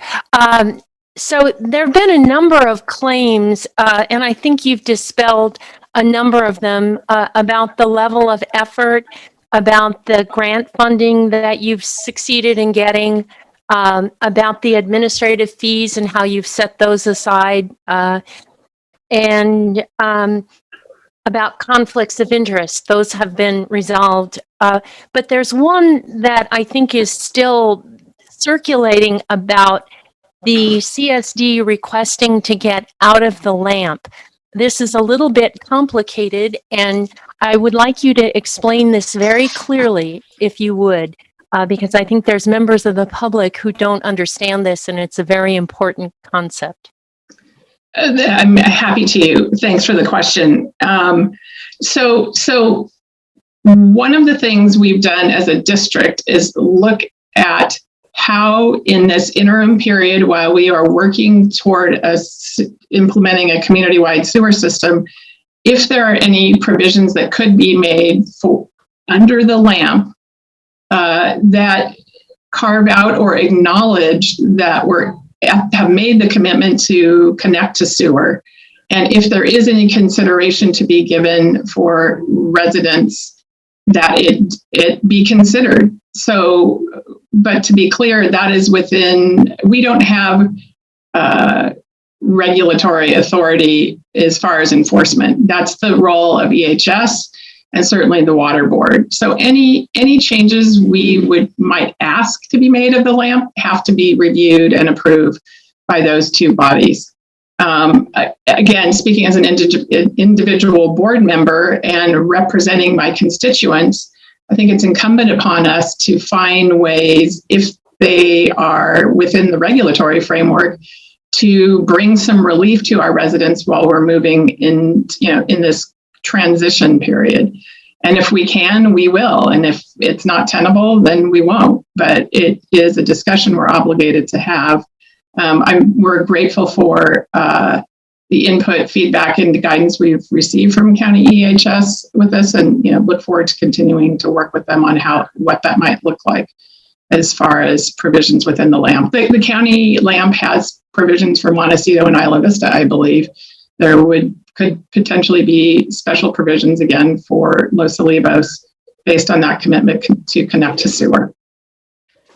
So there have been a number of claims, and I think you've dispelled a number of them, about the level of effort, about the grant funding that you've succeeded in getting, about the administrative fees and how you've set those aside, and about conflicts of interest. Those have been resolved. But there's one that I think is still circulating about the CSD requesting to get out of the LAMP. This is a little bit complicated, and I would like you to explain this very clearly, if you would, because I think there's members of the public who don't understand this, and it's a very important concept. I'm happy to. Thanks for the question. So one of the things we've done as a district is look at how in this interim period, while we are working toward implementing a community-wide sewer system, if there are any provisions that could be made for under the LAMP that carve out or acknowledge that have made the commitment to connect to sewer. And if there is any consideration to be given for residents, that it be considered. So, but to be clear, that is within, we don't have regulatory authority as far as enforcement. That's the role of EHS and certainly the water board. So any changes we might ask to be made of the LAMP have to be reviewed and approved by those two bodies. Again, speaking as an individual board member and representing my constituents, I think it's incumbent upon us to find ways, if they are within the regulatory framework, to bring some relief to our residents while we're moving in this transition period. And if we can, we will. And if it's not tenable, then we won't. But it is a discussion we're obligated to have. We're grateful for the input, feedback, and the guidance we've received from County EHS with this, and look forward to continuing to work with them on what that might look like as far as provisions within the LAMP. The county LAMP has provisions for Montecito and Isla Vista, I believe. There could potentially be special provisions again for Los Olivos based on that commitment to connect to sewer.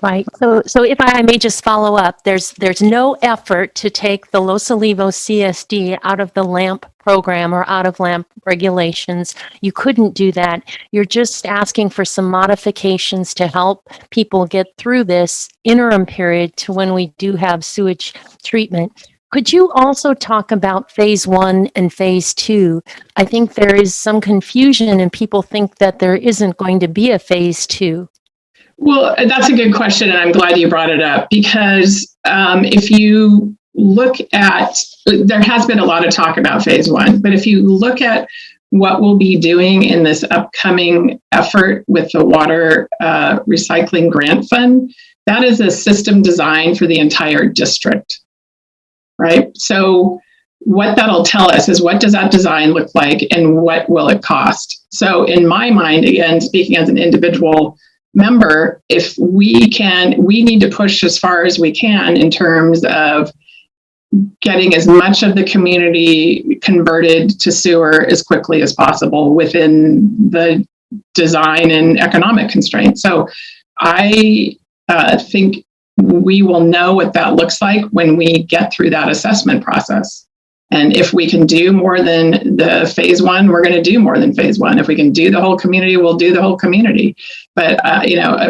Right. So if I may just follow up, there's no effort to take the Los Olivos CSD out of the LAMP program or out of LAMP regulations. You couldn't do that. You're just asking for some modifications to help people get through this interim period to when we do have sewage treatment. Could you also talk about phase 1 and phase 2? I think there is some confusion and people think that there isn't going to be a phase 2. Well, that's a good question, and I'm glad you brought it up, because if you look at, there has been a lot of talk about phase 1, but if you look at what we'll be doing in this upcoming effort with the water recycling grant fund, that is a system designed for the entire district, right? So what that'll tell us is, what does that design look like and what will it cost? So in my mind, again, speaking as an individual member, if we need to push as far as we can in terms of getting as much of the community converted to sewer as quickly as possible within the design and economic constraints. So I think we will know what that looks like when we get through that assessment process. And if we can do more than the phase 1, we're going to do more than phase 1. If we can do the whole community, we'll do the whole community. But,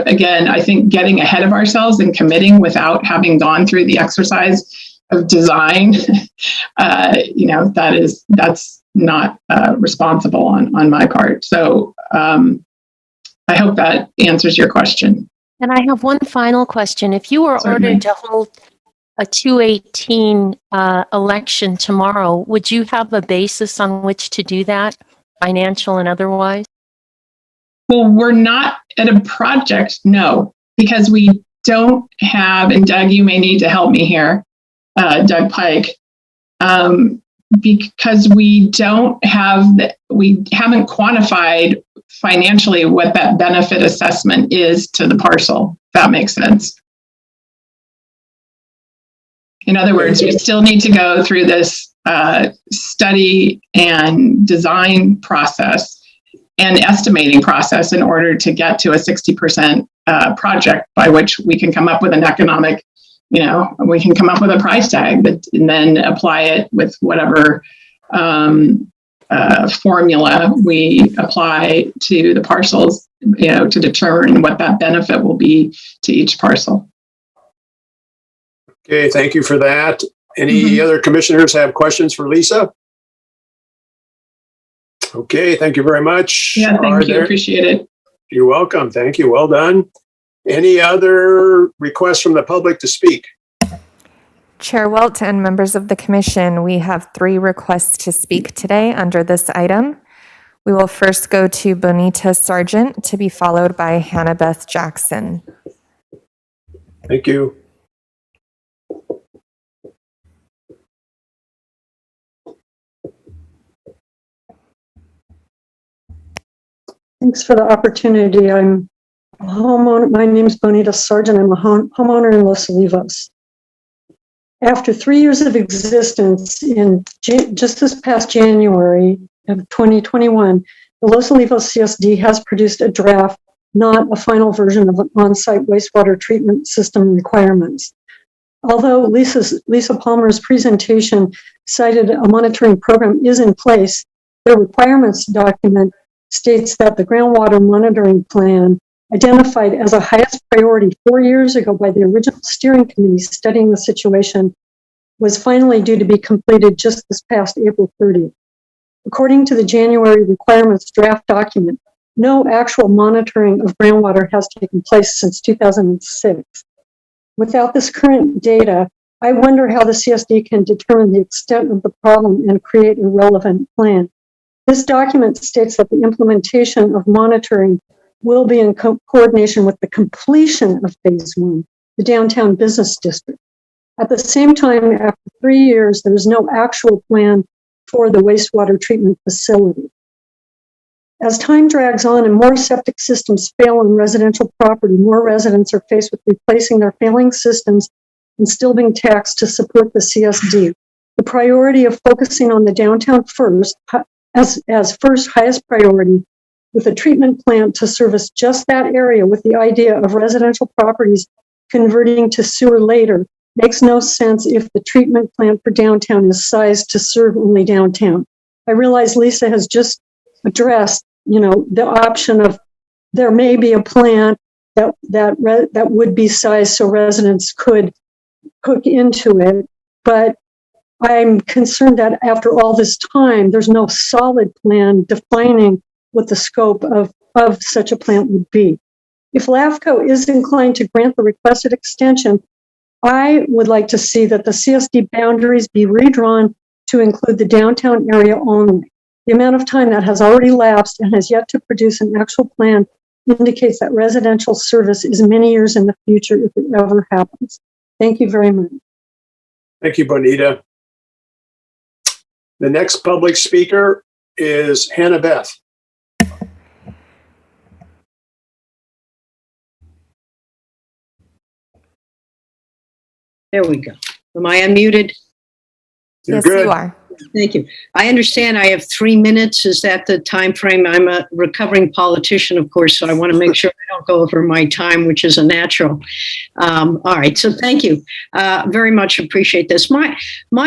again, I think getting ahead of ourselves and committing without having gone through the exercise of design, that's not responsible on my part. So I hope that answers your question. And I have one final question. If you were ordered to hold a 218 election tomorrow, would you have a basis on which to do that, financial and otherwise? Well, we're not at a project, no, because we don't have, and Doug, you may need to help me here, Doug Pike, because we haven't quantified financially what that benefit assessment is to the parcel, if that makes sense. In other words, we still need to go through this study and design process and estimating process in order to get to a 60% project by which we can come up with an economic, we can come up with a price tag and then apply it with whatever formula we apply to the parcels, to determine what that benefit will be to each parcel. Okay, thank you for that. Any other commissioners have questions for Lisa? Okay, thank you very much. Yeah, thank you. Appreciate it. You're welcome. Thank you. Well done. Any other requests from the public to speak? Chair Welt and members of the commission, we have 3 requests to speak today under this item. We will first go to Bonita Sargent, to be followed by Hannah Beth Jackson. Thank you. Thanks for the opportunity. I'm a homeowner. My name is Bonita Sargent. I'm a homeowner in Los Olivos. After 3 years of existence, in just this past January of 2021, the Los Olivos CSD has produced a draft, not a final version of an on-site wastewater treatment system requirements. Although Lisa Palmer's presentation cited a monitoring program is in place, the requirements document states that the groundwater monitoring plan, identified as a highest priority 4 years ago by the original steering committee studying the situation, was finally due to be completed just this past April 30th. According to the January requirements draft document, no actual monitoring of groundwater has taken place since 2006. Without this current data, I wonder how the CSD can determine the extent of the problem and create a relevant plan. This document states that the implementation of monitoring will be in coordination with the completion of phase 1, the downtown business district. At the same time, after 3 years, there is no actual plan for the wastewater treatment facility. As time drags on and more septic systems fail on residential property, more residents are faced with replacing their failing systems and still being taxed to support the CSD. The priority of focusing on the downtown first, as first highest priority, with a treatment plant to service just that area with the idea of residential properties converting to sewer later, makes no sense if the treatment plant for downtown is sized to serve only downtown. I realize Lisa has just addressed, the option of there may be a plant that would be sized so residents could hook into it, but I'm concerned that after all this time, there's no solid plan defining what the scope of such a plant would be. If LAFCO is inclined to grant the requested extension, I would like to see that the CSD boundaries be redrawn to include the downtown area only. The amount of time that has already lapsed and has yet to produce an actual plan indicates that residential service is many years in the future if it ever happens. Thank you very much. Thank you, Bonita. The next public speaker is Hannah Beth. There we go. Am I unmuted? You're Yes, good. you are. Thank you. I understand I have 3 minutes. Is that the time frame? I'm a recovering politician, of course, so I want to make sure I don't go over my time, which is a natural. All right. So thank you. Very much appreciate this. My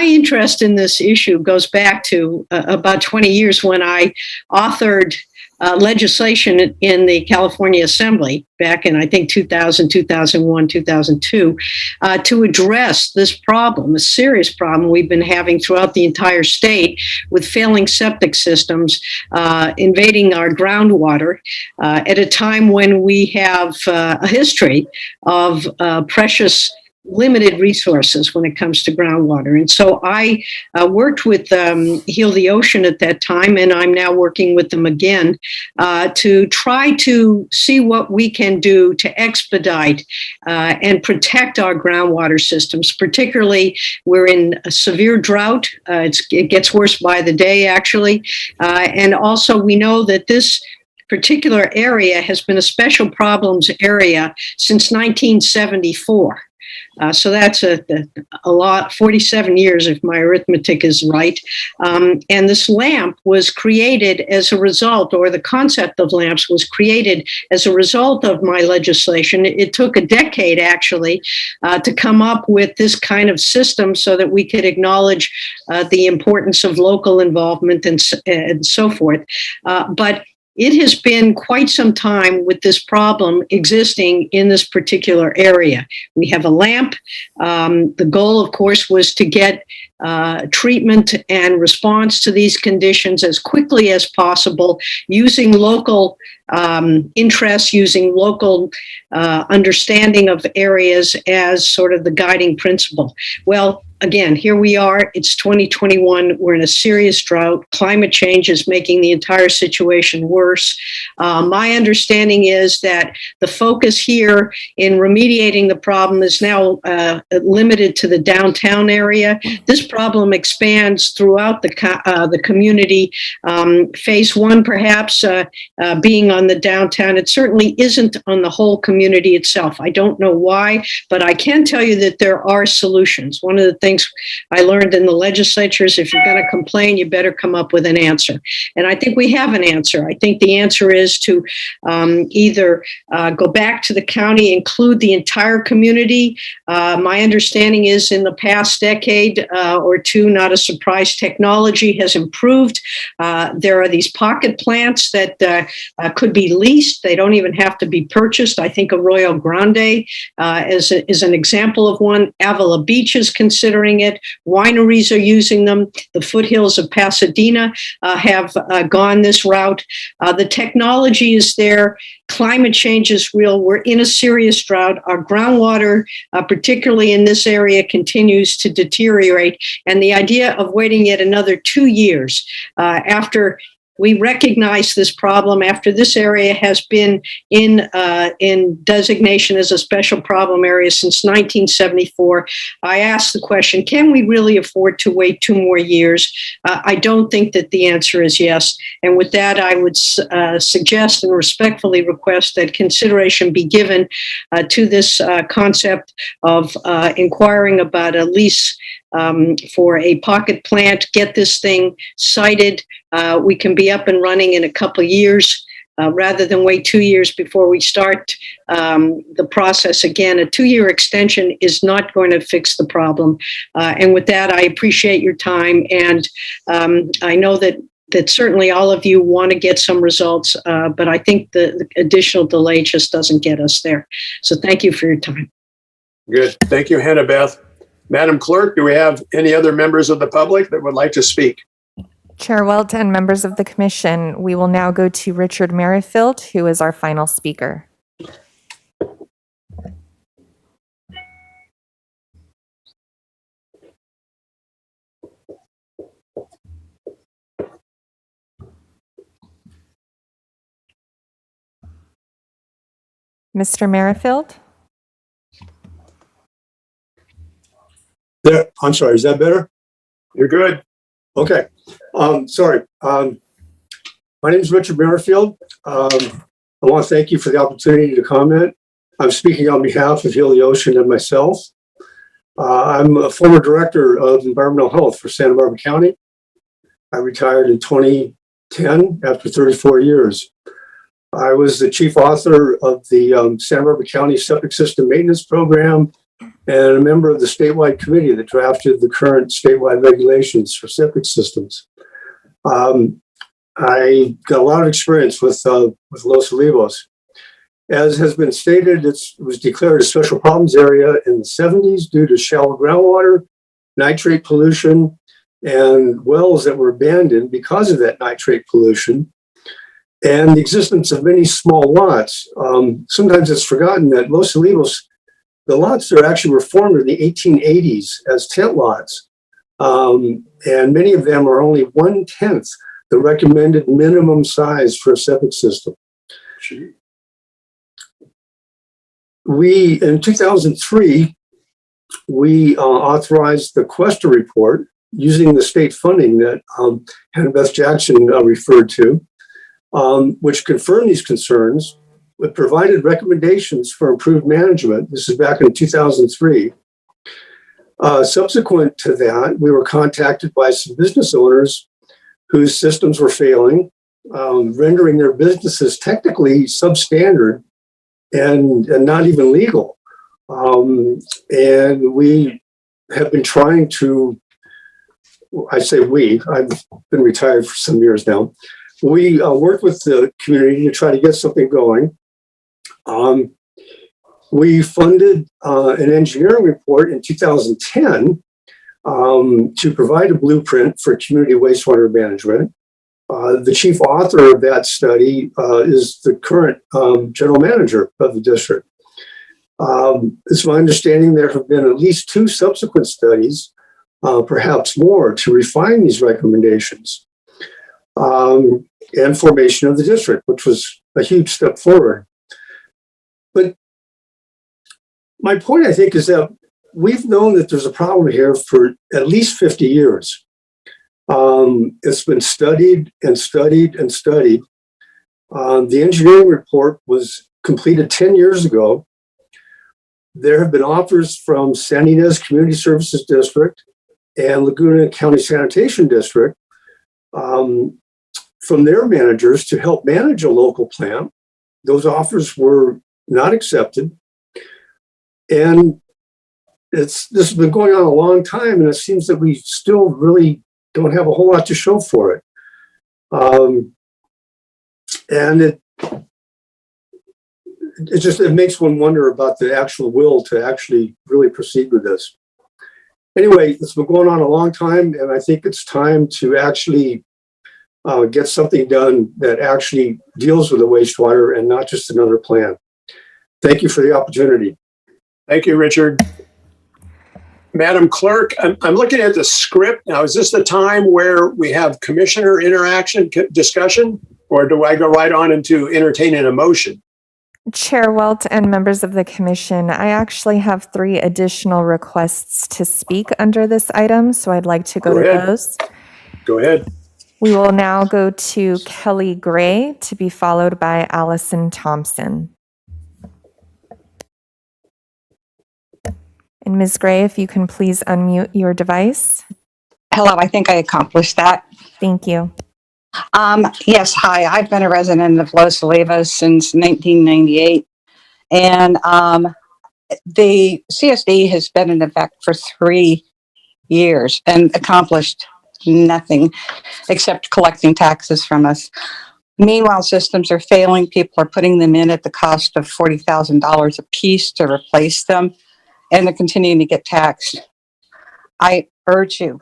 interest in this issue goes back to about 20 years when I authored legislation in the California Assembly back in, I think, 2000, 2001, 2002, to address this problem, a serious problem we've been having throughout the entire state with failing septic systems invading our groundwater at a time when we have a history of precious limited resources when it comes to groundwater. And so I worked with Heal the Ocean at that time, and I'm now working with them again to try to see what we can do to expedite and protect our groundwater systems. Particularly, we're in a severe drought. It gets worse by the day, actually. And also, we know that this particular area has been a special problems area since 1974. So that's a lot, 47 years if my arithmetic is right. And this LAMP was created as a result, or the concept of LAMPs was created as a result of my legislation. It took a decade actually to come up with this kind of system so that we could acknowledge the importance of local involvement and so forth. But it has been quite some time with this problem existing in this particular area. We have a LAMP. The goal, of course, was to get treatment and response to these conditions as quickly as possible using local interests, using local understanding of areas as sort of the guiding principle. Well, again, here we are. It's 2021. We're in a serious drought. Climate change is making the entire situation worse. My understanding is that the focus here in remediating the problem is now limited to the downtown area. This problem expands throughout the community. Phase one, perhaps, being on the downtown. It certainly isn't on the whole community itself. I don't know why, but I can tell you that there are solutions. One of the things I learned in the legislature is if you're going to complain, you better come up with an answer. And I think we have an answer. I think the answer is to either go back to the county, include the entire community. My understanding is in the past decade or two, not a surprise, technology has improved. There are these pocket plants that could be leased. They don't even have to be purchased. I think Arroyo Grande is an example of one. Avila Beach is considering it. Wineries are using them. The foothills of Pasadena have gone this route. The technology is there. Climate change is real. We're in a serious drought. Our groundwater, particularly in this area, continues to deteriorate. And the idea of waiting yet another 2 years after we recognize this problem, after this area has been in designation as a special problem area since 1974. I asked the question, can we really afford to wait 2 more years? I don't think that the answer is yes. And with that, I would suggest and respectfully request that consideration be given to this concept of inquiring about a lease for a pocket plant, get this thing sited. We can be up and running in a couple of years rather than wait 2 years before we start the process again. A 2-year extension is not going to fix the problem. And with that, I appreciate your time. And I know that certainly all of you want to get some results, but I think the additional delay just doesn't get us there. So thank you for your time. Good. Thank you, Hannah Beth. Madam Clerk, do we have any other members of the public that would like to speak? Chair Welt and members of the commission, we will now go to Richard Merrifield, who is our final speaker. Mr. Merrifield? There, I'm sorry, is that better? You're good. Okay. Sorry. My name is Richard Merrifield. I want to thank you for the opportunity to comment. I'm speaking on behalf of Heal the Ocean and myself. I'm a former director of environmental health for Santa Barbara County. I retired in 2010 after 34 years. I was the chief author of the Santa Barbara County Septic System Maintenance Program and a member of the statewide committee that drafted the current statewide regulations for septic systems. I got a lot of experience with Los Olivos. As has been stated, it was declared a special problems area in the 70s due to shallow groundwater, nitrate pollution, and wells that were abandoned because of that nitrate pollution, and the existence of many small lots. Sometimes it's forgotten that Los Olivos, the lots there actually were formed in the 1880s as tent lots, and many of them are only 1/10 the recommended minimum size for a septic system. In 2003, we authorized the Questa report using the state funding that Hannah Beth Jackson referred to, which confirmed these concerns it provided recommendations for improved management. This is back in 2003. Subsequent to that, we were contacted by some business owners whose systems were failing, rendering their businesses technically substandard and not even legal. And we have been trying to, I say we, I've been retired for some years now. We worked with the community to try to get something going. We funded an engineering report in 2010 to provide a blueprint for community wastewater management. The chief author of that study is the current general manager of the district. It's my understanding there have been at least 2 subsequent studies, perhaps more, to refine these recommendations and formation of the district, which was a huge step forward. But my point, I think, is that we've known that there's a problem here for at least 50 years. It's been studied and studied and studied. The engineering report was completed 10 years ago. There have been offers from San Ynez Community Services District and Laguna County Sanitation District from their managers to help manage a local plant. Those offers were not accepted. And this has been going on a long time, and it seems that we still really don't have a whole lot to show for it. And it makes one wonder about the actual will to actually really proceed with this. Anyway, it's been going on a long time, and I think it's time to actually get something done that actually deals with the wastewater and not just another plan. Thank you for the opportunity. Thank you, Richard. Madam Clerk, I'm looking at the script. Now, is this the time where we have commissioner interaction discussion, or do I go right on into entertaining a motion? Chair Welt and members of the commission, I actually have 3 additional requests to speak under this item, so I'd like to go to ahead. those. Go ahead. We will now go to Kelly Gray, to be followed by Allison Thompson. And Ms. Gray, if you can please unmute your device. Hello, I think I accomplished that. Thank you. Yes, hi. I've been a resident of Los Olivos since 1998. And the CSD has been in effect for 3 years and accomplished nothing except collecting taxes from us. Meanwhile, systems are failing. People are putting them in at the cost of $40,000 a piece to replace them, and they're continuing to get taxed. I urge you,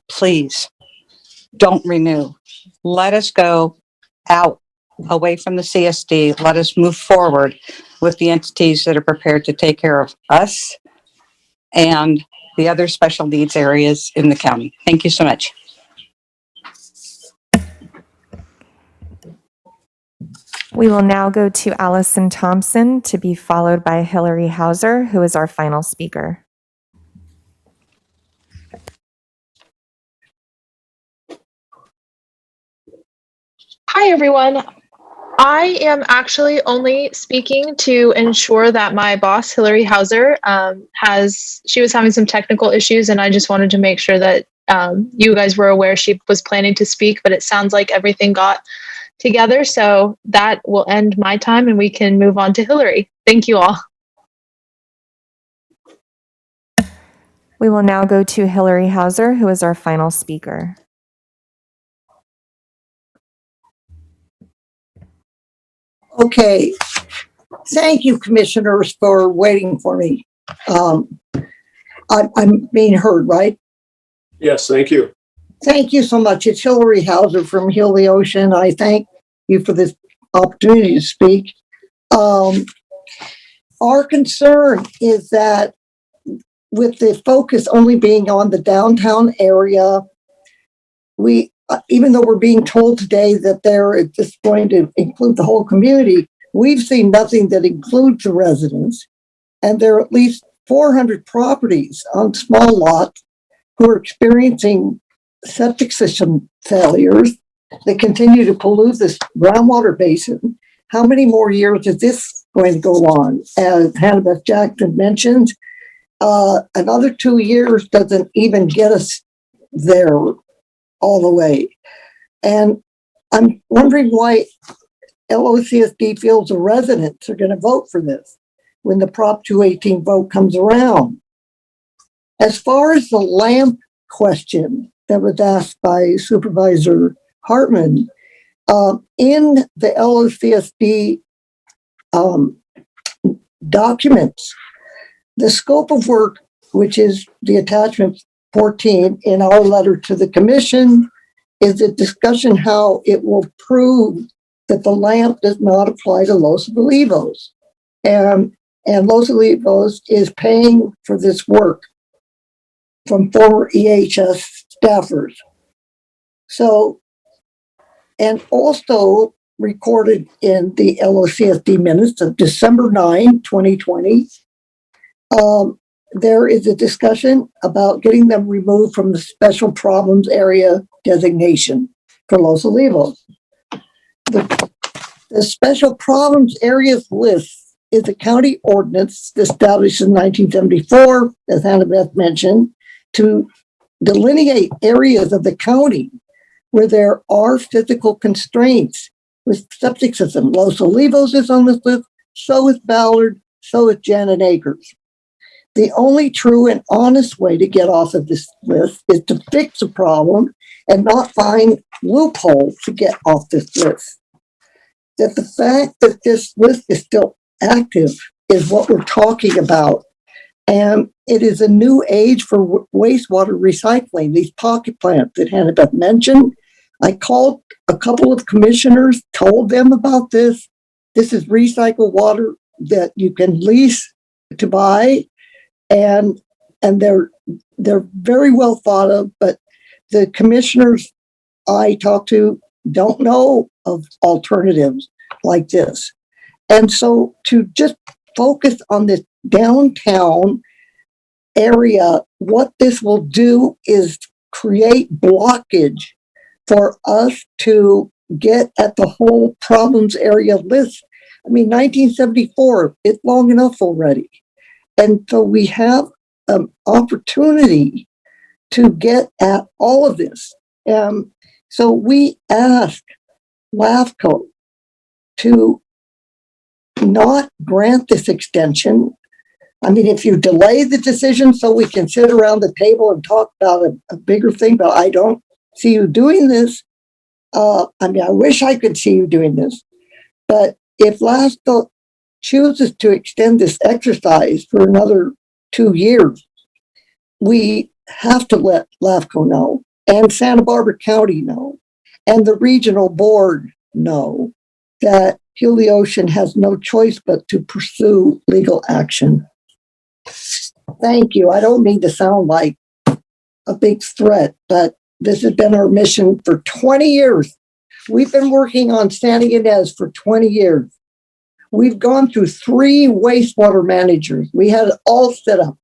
please don't renew. Let us go out, away from the CSD. Let us move forward with the entities that are prepared to take care of us and the other special needs areas in the county. Thank you so much. We will now go to Allison Thompson, to be followed by Hillary Hauser, who is our final speaker. Hi, everyone. I am actually only speaking to ensure that my boss, Hillary Hauser, she was having some technical issues, and I just wanted to make sure that you guys were aware she was planning to speak, but it sounds like everything got together. So that will end my time, and we can move on to Hillary. Thank you all. We will now go to Hillary Hauser, who is our final speaker. Okay. Thank you, commissioners, for waiting for me. I'm being heard, right? Yes, thank you. Thank you so much. It's Hillary Hauser from Heal the Ocean. I thank you for this opportunity to speak. Our concern is that with the focus only being on the downtown area, we, even though we're being told today that they're just going to include the whole community, we've seen nothing that includes the residents. And there are at least 400 properties on small lots who are experiencing septic system failures that continue to pollute this groundwater basin. how many more years is this going to go on? As Hannibal Jackson mentioned, another 2 years doesn't even get us there all the way. And I'm wondering why LOCSD feels the residents are going to vote for this when the Prop 218 vote comes around. As far as the lamp question that was asked by Supervisor Hartman, in the LOCSD documents, the scope of work, which is the attachment 14 in our letter to the commission, is a discussion how it will prove that the lamp does not apply to Los Olivos. And Los Olivos is paying for this work from former EHS staffers. So, and also recorded in the LOCSD minutes of December 9, 2020, there is a discussion about getting them removed from the special problems area designation for Los Olivos. The special problems areas list is a county ordinance established in 1974, as Annabeth mentioned, to delineate areas of the county where there are physical constraints with septic system. Los Olivos is on this list, so is Ballard, so is Janet Acres. The only true and honest way to get off of this list is to fix the problem and not find loopholes to get off this list. That the fact that this list is still active is what we're talking about. And it is a new age for wastewater recycling, these pocket plants that Hannibal mentioned. I called a couple of commissioners, told them about this. This is recycled water that you can lease to buy, and they're very well thought of, but the commissioners I talked to don't know of alternatives like this. And so to just focus on this downtown area, what this will do is create blockage for us to get at the whole problems area list. I mean, 1974, it's long enough already. And so we have an opportunity to get at all of this. So we ask LAFCO to not grant this extension. I mean, if you delay the decision so we can sit around the table and talk about a bigger thing, but I don't see you doing this. I mean, I wish I could see you doing this. But if LAFCO chooses to extend this exercise for another 2 years, we have to let LAFCO know, and Santa Barbara County know, and the regional board know that Heliocean has no choice but to pursue legal action. Thank you. I don't mean to sound like a big threat, but this has been our mission for 20 years. We've been working on Santa Ynez for 20 years. We've gone through 3 wastewater managers. We had it all set up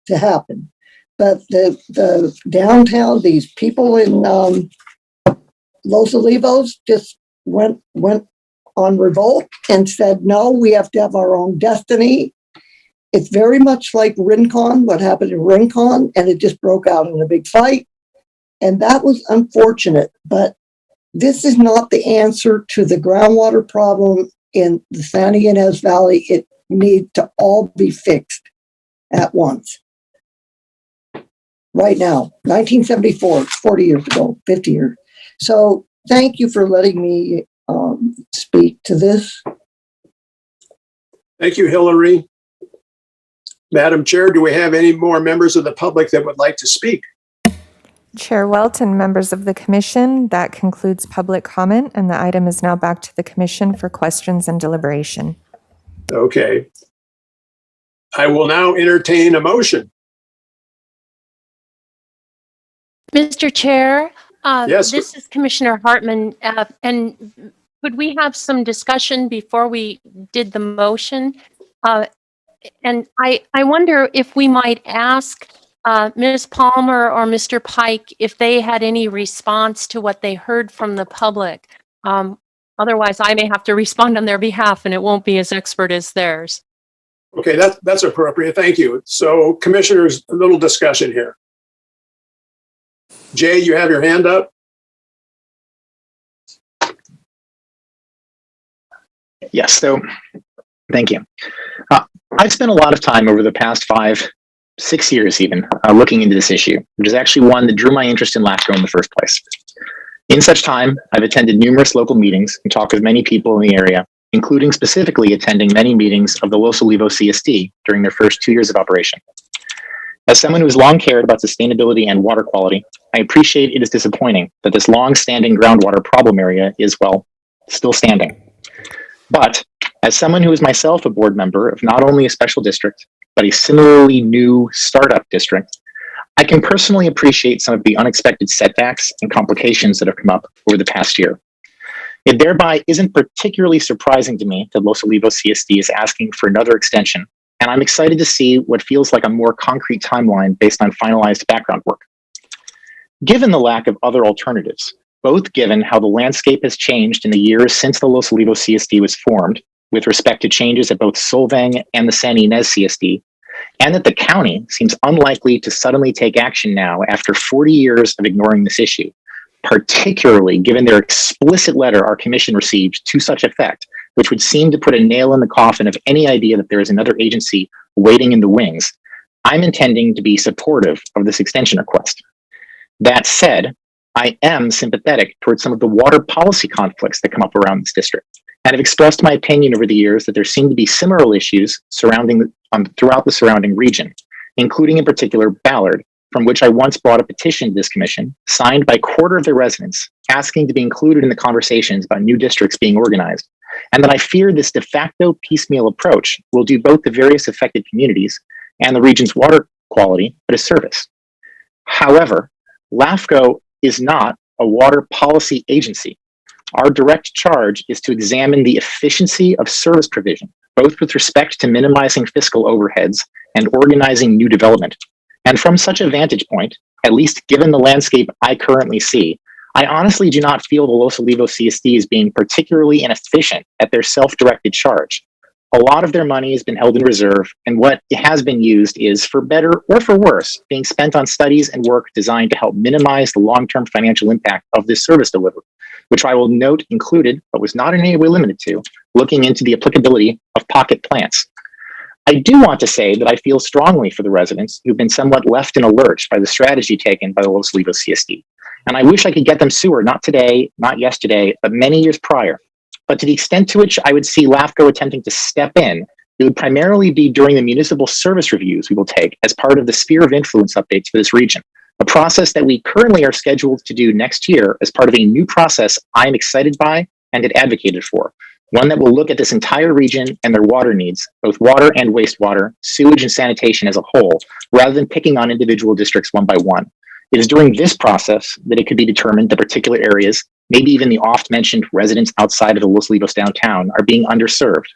to happen. But the downtown, these people in Los Olivos just went on revolt and said, no, we have to have our own destiny. It's very much like Rincon, what happened in Rincon, and it just broke out in a big fight. And that was unfortunate, but this is not the answer to the groundwater problem in the Santa Ynez Valley. It needs to all be fixed at once. Right now, 1974, 40 years ago, 50 years. So thank you for letting me speak to this. Thank you, Hillary. Madam Chair, do we have any more members of the public that would like to speak? Chair Welt and members of the commission, that concludes public comment, and the item is now back to the commission for questions and deliberation. Okay. I will now entertain a motion. Mr. Chair, Yes. this is Commissioner Hartman, and could we have some discussion before we did the motion? And I wonder if we might ask Ms. Palmer or Mr. Pike if they had any response to what they heard from the public. Otherwise, I may have to respond on their behalf and it won't be as expert as theirs. Okay, that's appropriate. Thank you. So commissioners, a little discussion here. Jay, you have your hand up? Yes, so thank you. I've spent a lot of time over the past 5-6 years even looking into this issue, which is actually one that drew my interest in LAFCO in the first place. In such time, I've attended numerous local meetings and talked with many people in the area, including specifically attending many meetings of the Los Olivos CSD during their first 2 years of operation. As someone who has long cared about sustainability and water quality, I appreciate it is disappointing that this long-standing groundwater problem area is, well, still standing. But as someone who is myself a board member of not only a special district, but a similarly new startup district, I can personally appreciate some of the unexpected setbacks and complications that have come up over the past year. It thereby isn't particularly surprising to me that Los Olivos CSD is asking for another extension, and I'm excited to see what feels like a more concrete timeline based on finalized background work. Given the lack of other alternatives, both given how the landscape has changed in the years since the Los Olivos CSD was formed, with respect to changes at both Solvang and the San Ynez CSD, and that the county seems unlikely to suddenly take action now after 40 years of ignoring this issue, particularly given their explicit letter our commission received to such effect, which would seem to put a nail in the coffin of any idea that there is another agency waiting in the wings, I'm intending to be supportive of this extension request. That said, I am sympathetic towards some of the water policy conflicts that come up around this district, and have expressed my opinion over the years that there seem to be similar issues surrounding throughout the surrounding region, including in particular Ballard, from which I once brought a petition to this commission, signed by a quarter of the residents, asking to be included in the conversations about new districts being organized, and that I fear this de facto piecemeal approach will do both the various affected communities and the region's water quality a disservice. However, LAFCO is not a water policy agency. Our direct charge is to examine the efficiency of service provision, both with respect to minimizing fiscal overheads and organizing new development. And from such a vantage point, at least given the landscape I currently see, I honestly do not feel the Los Olivos CSD is being particularly inefficient at their self-directed charge. A lot of their money has been held in reserve, and what has been used is, for better or for worse, being spent on studies and work designed to help minimize the long-term financial impact of this service delivery, which I will note included, but was not in any way limited to, looking into the applicability of pocket plants. I do want to say that I feel strongly for the residents who've been somewhat left in a lurch by the strategy taken by the Los Olivos CSD. And I wish I could get them sewer, not today, not yesterday, but many years prior. But to the extent to which I would see LAFCO attempting to step in, it would primarily be during the municipal service reviews we will take as part of the sphere of influence updates for this region, a process that we currently are scheduled to do next year as part of a new process I'm excited by and had advocated for, one that will look at this entire region and their water needs, both water and wastewater, sewage and sanitation as a whole, rather than picking on individual districts one by one. It is during this process that it could be determined that particular areas, maybe even the oft-mentioned residents outside of the Los Olivos downtown, are being underserved.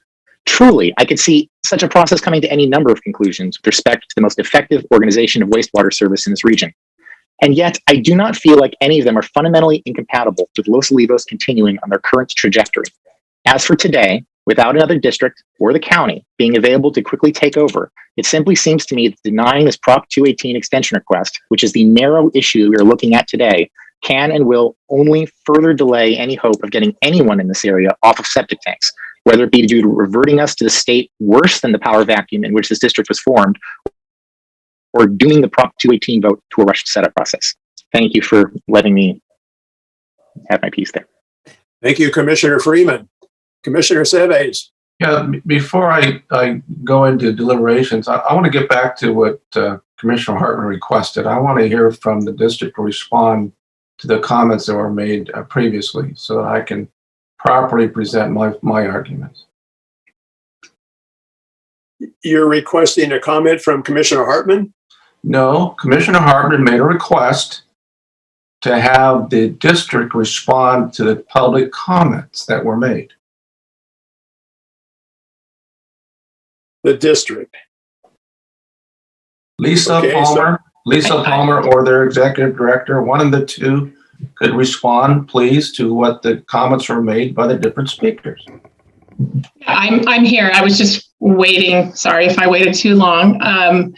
Truly, I could see such a process coming to any number of conclusions with respect to the most effective organization of wastewater service in this region. And yet, I do not feel like any of them are fundamentally incompatible with Los Olivos continuing on their current trajectory. As for today, without another district or the county being available to quickly take over, it simply seems to me that denying this Prop 218 extension request, which is the narrow issue we are looking at today, can and will only further delay any hope of getting anyone in this area off of septic tanks, whether it be due to reverting us to the state worse than the power vacuum in which this district was formed, or dooming the Prop 218 vote to a rushed setup process. Thank you for letting me have my piece there. Thank you, Commissioner Freeman. Commissioner Seves. Yeah, before I go into deliberations, I want to get back to what Commissioner Hartman requested. I want to hear from the district respond to the comments that were made previously so that I can properly present my arguments. You're requesting a comment from Commissioner Hartman? No, Commissioner Hartman made a request to have the district respond to the public comments that were made. The district. Lisa Okay, Palmer or their executive director, one of the two could respond, please, to what the comments were made by the different speakers. I'm here. I was just waiting. Sorry if I waited too long. I'm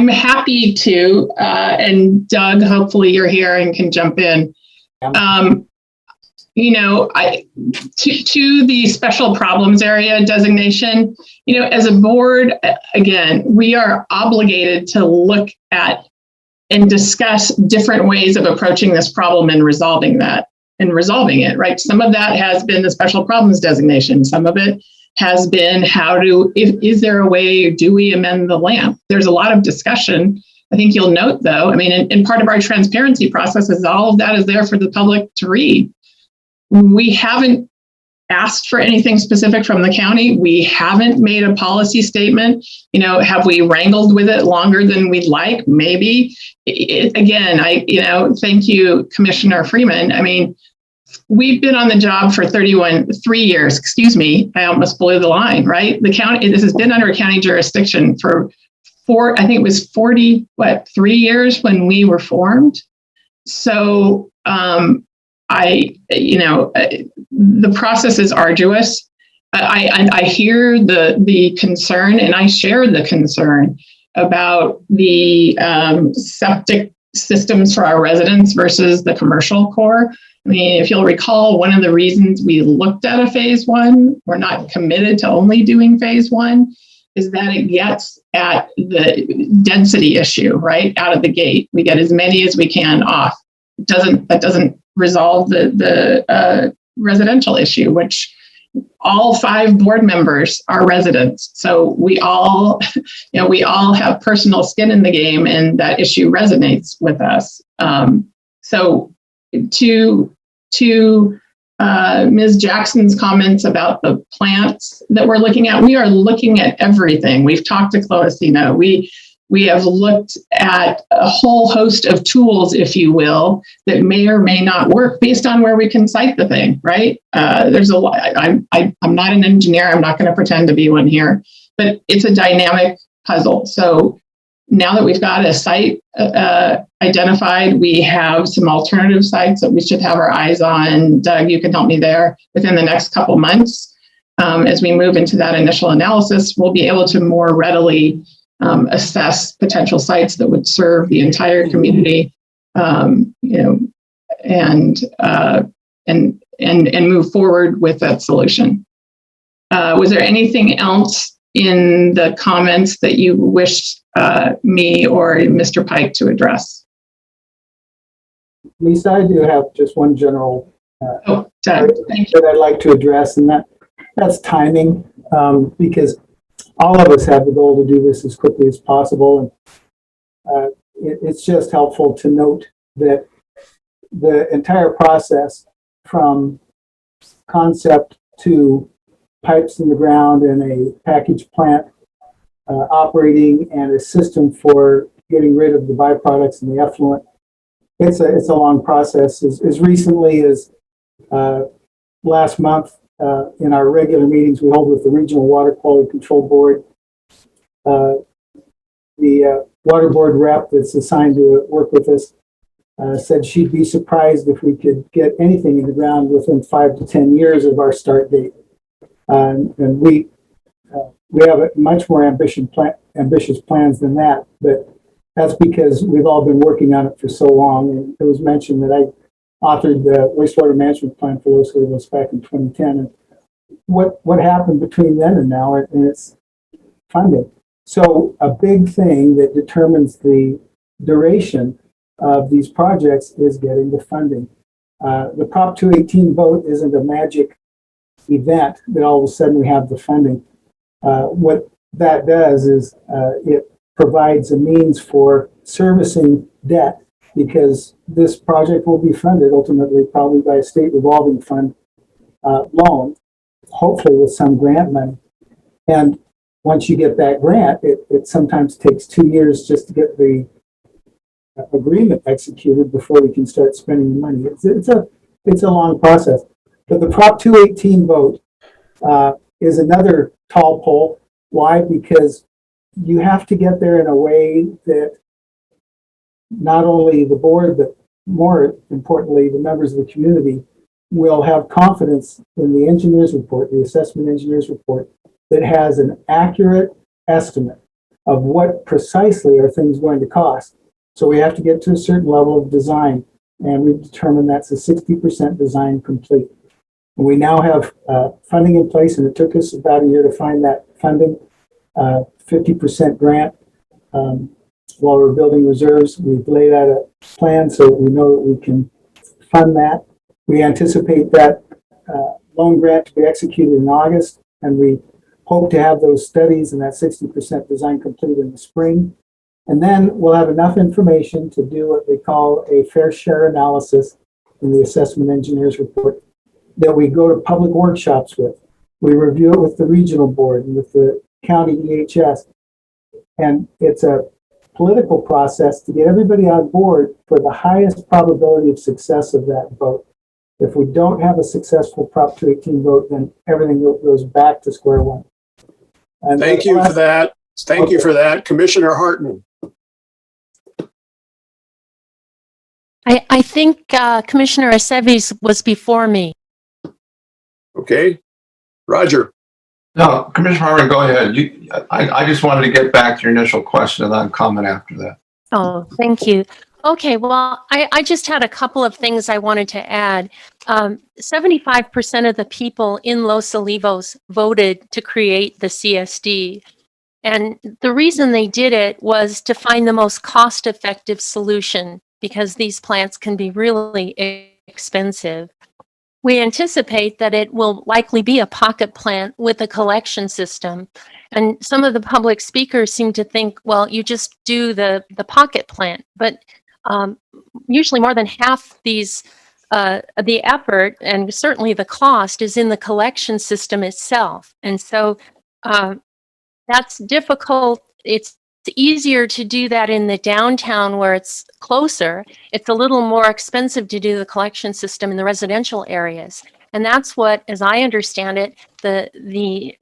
happy to, and Doug, hopefully you're here and can jump in. You know, to the special problems area designation, you know, as a board, again, we are obligated to look at and discuss different ways of approaching this problem and resolving it, right? Some of that has been the special problems designation. Some of it has been is there a way, do we amend the LAMP? There's a lot of discussion. I think you'll note though, I mean, and part of our transparency process is all of that is there for the public to read. We haven't asked for anything specific from the county. We haven't made a policy statement. You know, have we wrangled with it longer than we'd like? Maybe. Again, thank you, Commissioner Freeman. I mean, we've been on the job for 3 years, excuse me. I almost blew the line, right? The county, this has been under county jurisdiction for I think it was 3 years when we were formed. So, the process is arduous. I hear the concern, and I share the concern about the septic systems for our residents versus the commercial core. I mean, if you'll recall, one of the reasons we looked at a phase 1, we're not committed to only doing phase 1, is that it gets at the density issue, right, out of the gate. We get as many as we can off. That doesn't resolve the residential issue, which all 5 board members are residents. So we all, have personal skin in the game, and that issue resonates with us. So to Ms. Jackson's comments about the plants that we're looking at, we are looking at everything. We've talked to Cloacina. We have looked at a whole host of tools, if you will, that may or may not work based on where we can site the thing, right? There's a lot. I'm not an engineer. I'm not going to pretend to be one here, but it's a dynamic puzzle. So now that we've got a site identified, we have some alternative sites that we should have our eyes on. Doug, you can help me there within the next couple months. As we move into that initial analysis, we'll be able to more readily assess potential sites that would serve the entire community, and move forward with that solution. Was there anything else in the comments that you wished me or Mr. Pike to address? Lisa, I do have just one general that I'd like to address, and that's timing, because all of us have the goal to do this as quickly as possible. And it's just helpful to note that the entire process from concept to pipes in the ground and a package plant operating and a system for getting rid of the byproducts and the effluent, it's a long process. As recently as last month, in our regular meetings we hold with the Regional Water Quality Control Board, the water board rep that's assigned to work with us said she'd be surprised if we could get anything in the ground within 5 to 10 years of our start date. And we have a much more ambitious plans than that, but that's because we've all been working on it for so long. And it was mentioned that I authored the wastewater management plan for Los Olivos back in 2010. And what happened between then and now, and it's funding. So a big thing that determines the duration of these projects is getting the funding. The Prop 218 vote isn't a magic event that all of a sudden we have the funding. What that does is it provides a means for servicing debt, because this project will be funded ultimately probably by a state revolving fund loan, hopefully with some grant money. And once you get that grant, it sometimes takes 2 years just to get the agreement executed before we can start spending the money. It's a long process. But the Prop 218 vote is another tall pole. Why? Because you have to get there in a way that not only the board, but more importantly, the members of the community will have confidence in the engineer's report, the assessment engineer's report, that has an accurate estimate of what precisely are things going to cost. So we have to get to a certain level of design, and we've determined that's a 60% design complete. And we now have funding in place, and it took us about a year to find that funding, 50% grant. While we're building reserves, we've laid out a plan so we know that we can fund that. We anticipate that loan grant to be executed in August, and we hope to have those studies and that 60% design complete in the spring. And then we'll have enough information to do what they call a fair share analysis in the assessment engineer's report that we go to public workshops with. We review it with the regional board and with the county EHS. And it's a political process to get everybody on board for the highest probability of success of that vote. If we don't have a successful Prop 218 vote, then everything goes back to square one. And thank you for that. Thank you for that. Commissioner Hartman. I think Commissioner Aceves was before me. Okay. Roger. No, Commissioner Hartman, go ahead. I just wanted to get back to your initial question and then comment after that. Oh, thank you. Okay, well, I just had a couple of things I wanted to add. 75% of the people in Los Olivos voted to create the CSD. And the reason they did it was to find the most cost-effective solution, because these plants can be really expensive. We anticipate that it will likely be a pocket plant with a collection system. And some of the public speakers seem to think, well, you just do the pocket plant. But usually more than half these, the effort and certainly the cost is in the collection system itself. And so that's difficult. It's easier to do that in the downtown where it's closer. It's a little more expensive to do the collection system in the residential areas. And that's what, as I understand it, the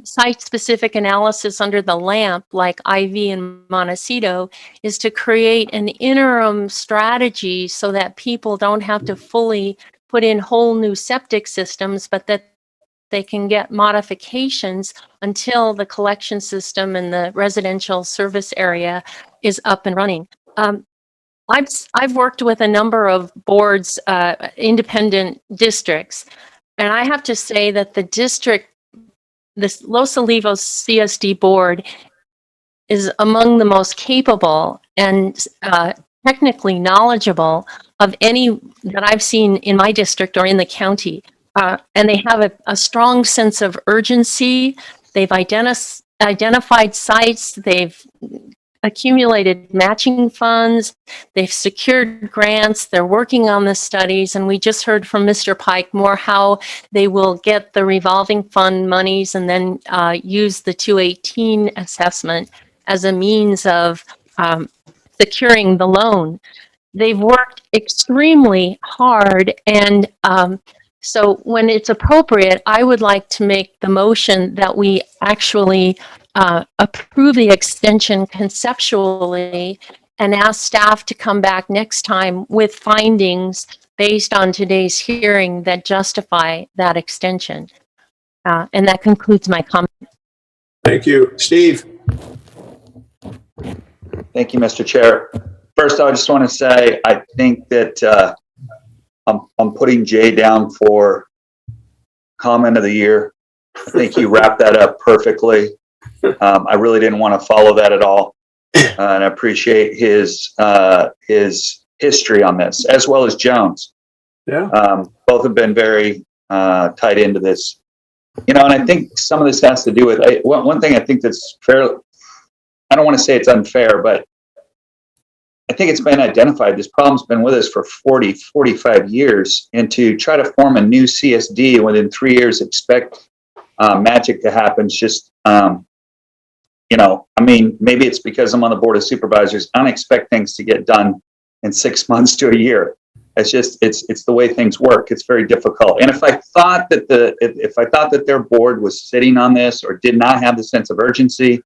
site-specific analysis under the LAMP, like IV and Montecito, is to create an interim strategy so that people don't have to fully put in whole new septic systems, but that they can get modifications until the collection system and the residential service area is up and running. I've worked with a number of boards, independent districts, and I have to say that this Los Olivos CSD board is among the most capable and technically knowledgeable of any that I've seen in my district or in the county. And they have a strong sense of urgency. They've identified sites. They've accumulated matching funds. They've secured grants. They're working on the studies. And we just heard from Mr. Pike more how they will get the revolving fund monies and then use the 218 assessment as a means of securing the loan. They've worked extremely hard, and so when it's appropriate, I would like to make the motion that we actually approve the extension conceptually and ask staff to come back next time with findings based on today's hearing that justify that extension. And that concludes my comment. Thank you. Steve. Thank you, Mr. Chair. First, I just want to say, I think that I'm putting Jay down for comment of the year. I think you wrapped that up perfectly. I really didn't want to follow that at all. And I appreciate his history on this, as well as Jones. Yeah. Both have been very tied into this. You know, and I think some of this has to do with, one thing I think that's fair, I don't want to say it's unfair, but I think it's been identified. This problem's been with us for 40, 45 years. And to try to form a new CSD and within 3 years expect magic to happen is just, you know, I mean, maybe it's because I'm on the Board of Supervisors. I don't expect things to get done in 6 months to a year. It's just, it's the way things work. It's very difficult. And if I thought that if I thought that their board was sitting on this or did not have the sense of urgency,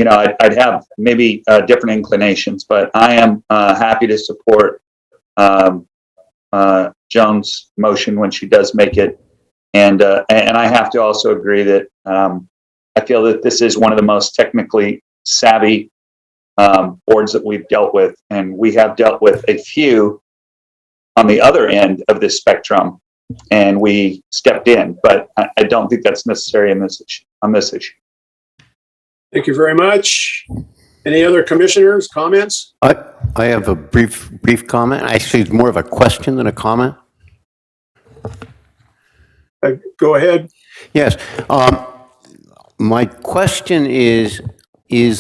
I'd have maybe different inclinations, but I am happy to support Joan's motion when she does make it. And I have to also agree that I feel that this is one of the most technically savvy boards that we've dealt with. And we have dealt with a few on the other end of this spectrum, and we stepped in. But I don't think that's necessary on this issue. Thank you very much. Any other commissioners, comments? I have a brief comment. Actually, it's more of a question than a comment. Go ahead. Yes. My question is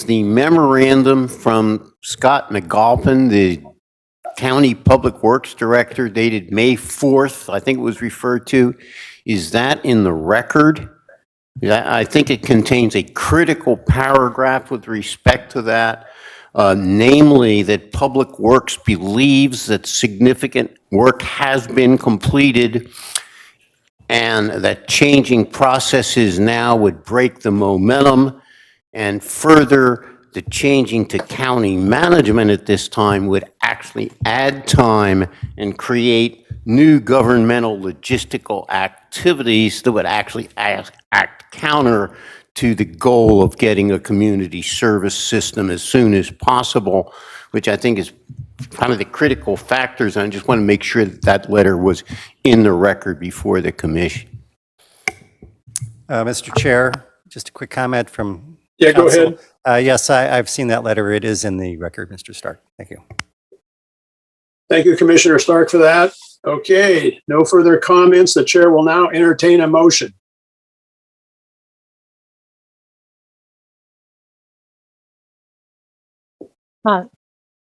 the memorandum from Scott McAlpin, the County Public Works Director, dated May 4th, I think it was referred to, is that in the record? I think it contains a critical paragraph with respect to that, namely that Public Works believes that significant work has been completed and that changing processes now would break the momentum, and further, the changing to county management at this time would actually add time and create new governmental logistical activities that would actually act counter to the goal of getting a community service system as soon as possible, which I think is kind of the critical factors. I just want to make sure that that letter was in the record before the commission. Mr. Chair, just a quick comment from Yeah, council. go ahead. Yes, I've seen that letter. It is in the record, Mr. Stark. Thank you. Thank you, Commissioner Stark, for that. Okay, no further comments. The chair will now entertain a motion.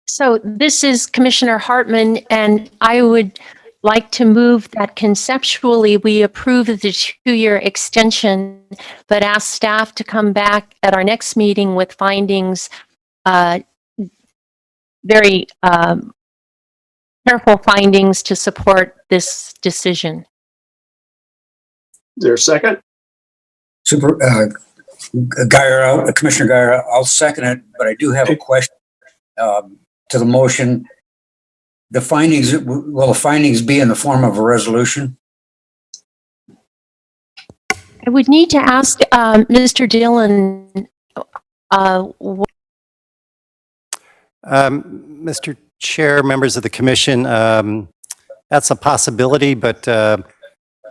So this is Commissioner Hartman, and I would like to move that conceptually we approve the 2-year extension, but ask staff to come back at our next meeting with findings, very careful findings to support this decision. Is there a second? Commissioner Guyer, I'll second it, but I do have a question to the motion. The findings, will the findings be in the form of a resolution? I would need to ask Mr. Dillon. Mr. Chair, members of the commission, that's a possibility, but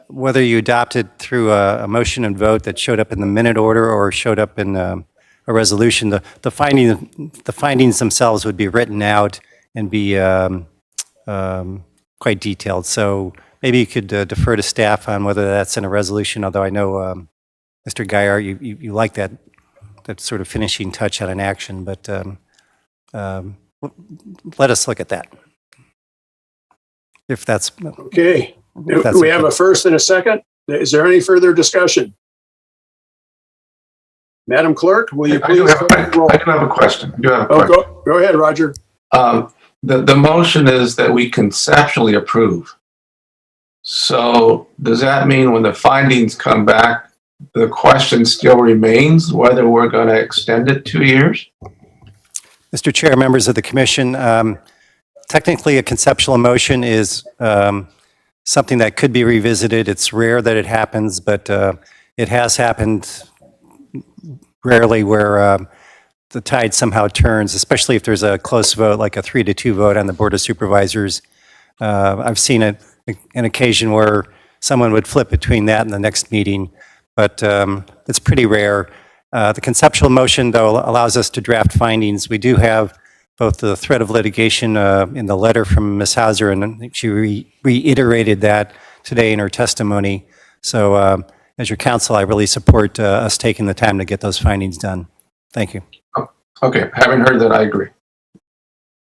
whether you adopt it through a motion and vote that showed up in the minute order or showed up in a resolution, the findings themselves would be written out and be quite detailed. So maybe you could defer to staff on whether that's in a resolution, although I know, Mr. Guyer, you like that sort of finishing touch on an action, but let us look at that. If that's okay. If that's We have a first and a second. Is there any further discussion? Madam Clerk, will you please? I do have a question. Go ahead, Roger. The motion is that we conceptually approve. So does that mean when the findings come back, the question still remains whether we're going to extend it 2 years? Mr. Chair, members of the commission, technically a conceptual motion is something that could be revisited. It's rare that it happens, but it has happened rarely where the tide somehow turns, especially if there's a close vote, like a 3-2 vote on the Board of Supervisors. I've seen an occasion where someone would flip between that and the next meeting, but it's pretty rare. The conceptual motion, though, allows us to draft findings. We do have both the threat of litigation in the letter from Ms. Hauser, and she reiterated that today in her testimony. So as your counsel, I really support us taking the time to get those findings done. Thank you. Okay, having heard that, I agree.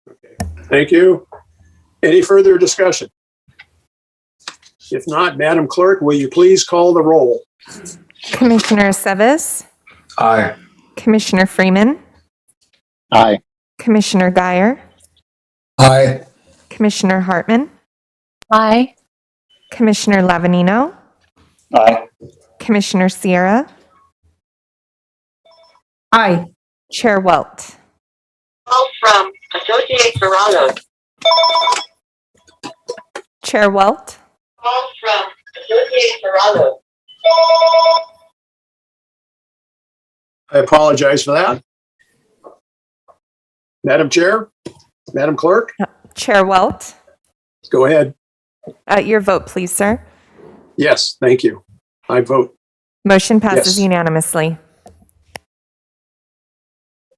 Okay. Thank you. Any further discussion? If not, Madam Clerk, will you please call the roll? Commissioner Seves? Aye. Commissioner Freeman? Aye. Commissioner Guyer? Aye. Commissioner Hartman? Aye. Commissioner Lavanino? Aye. Commissioner Sierra? Aye. Chair Welt. Call from Associate Geraldo. Chair Welt. Call from Associate Geraldo. I apologize for that. Madam Chair, Madam Clerk, Chair Welt. go ahead. Your vote, please, sir. Yes, thank you. I vote. Motion passes Yes. unanimously.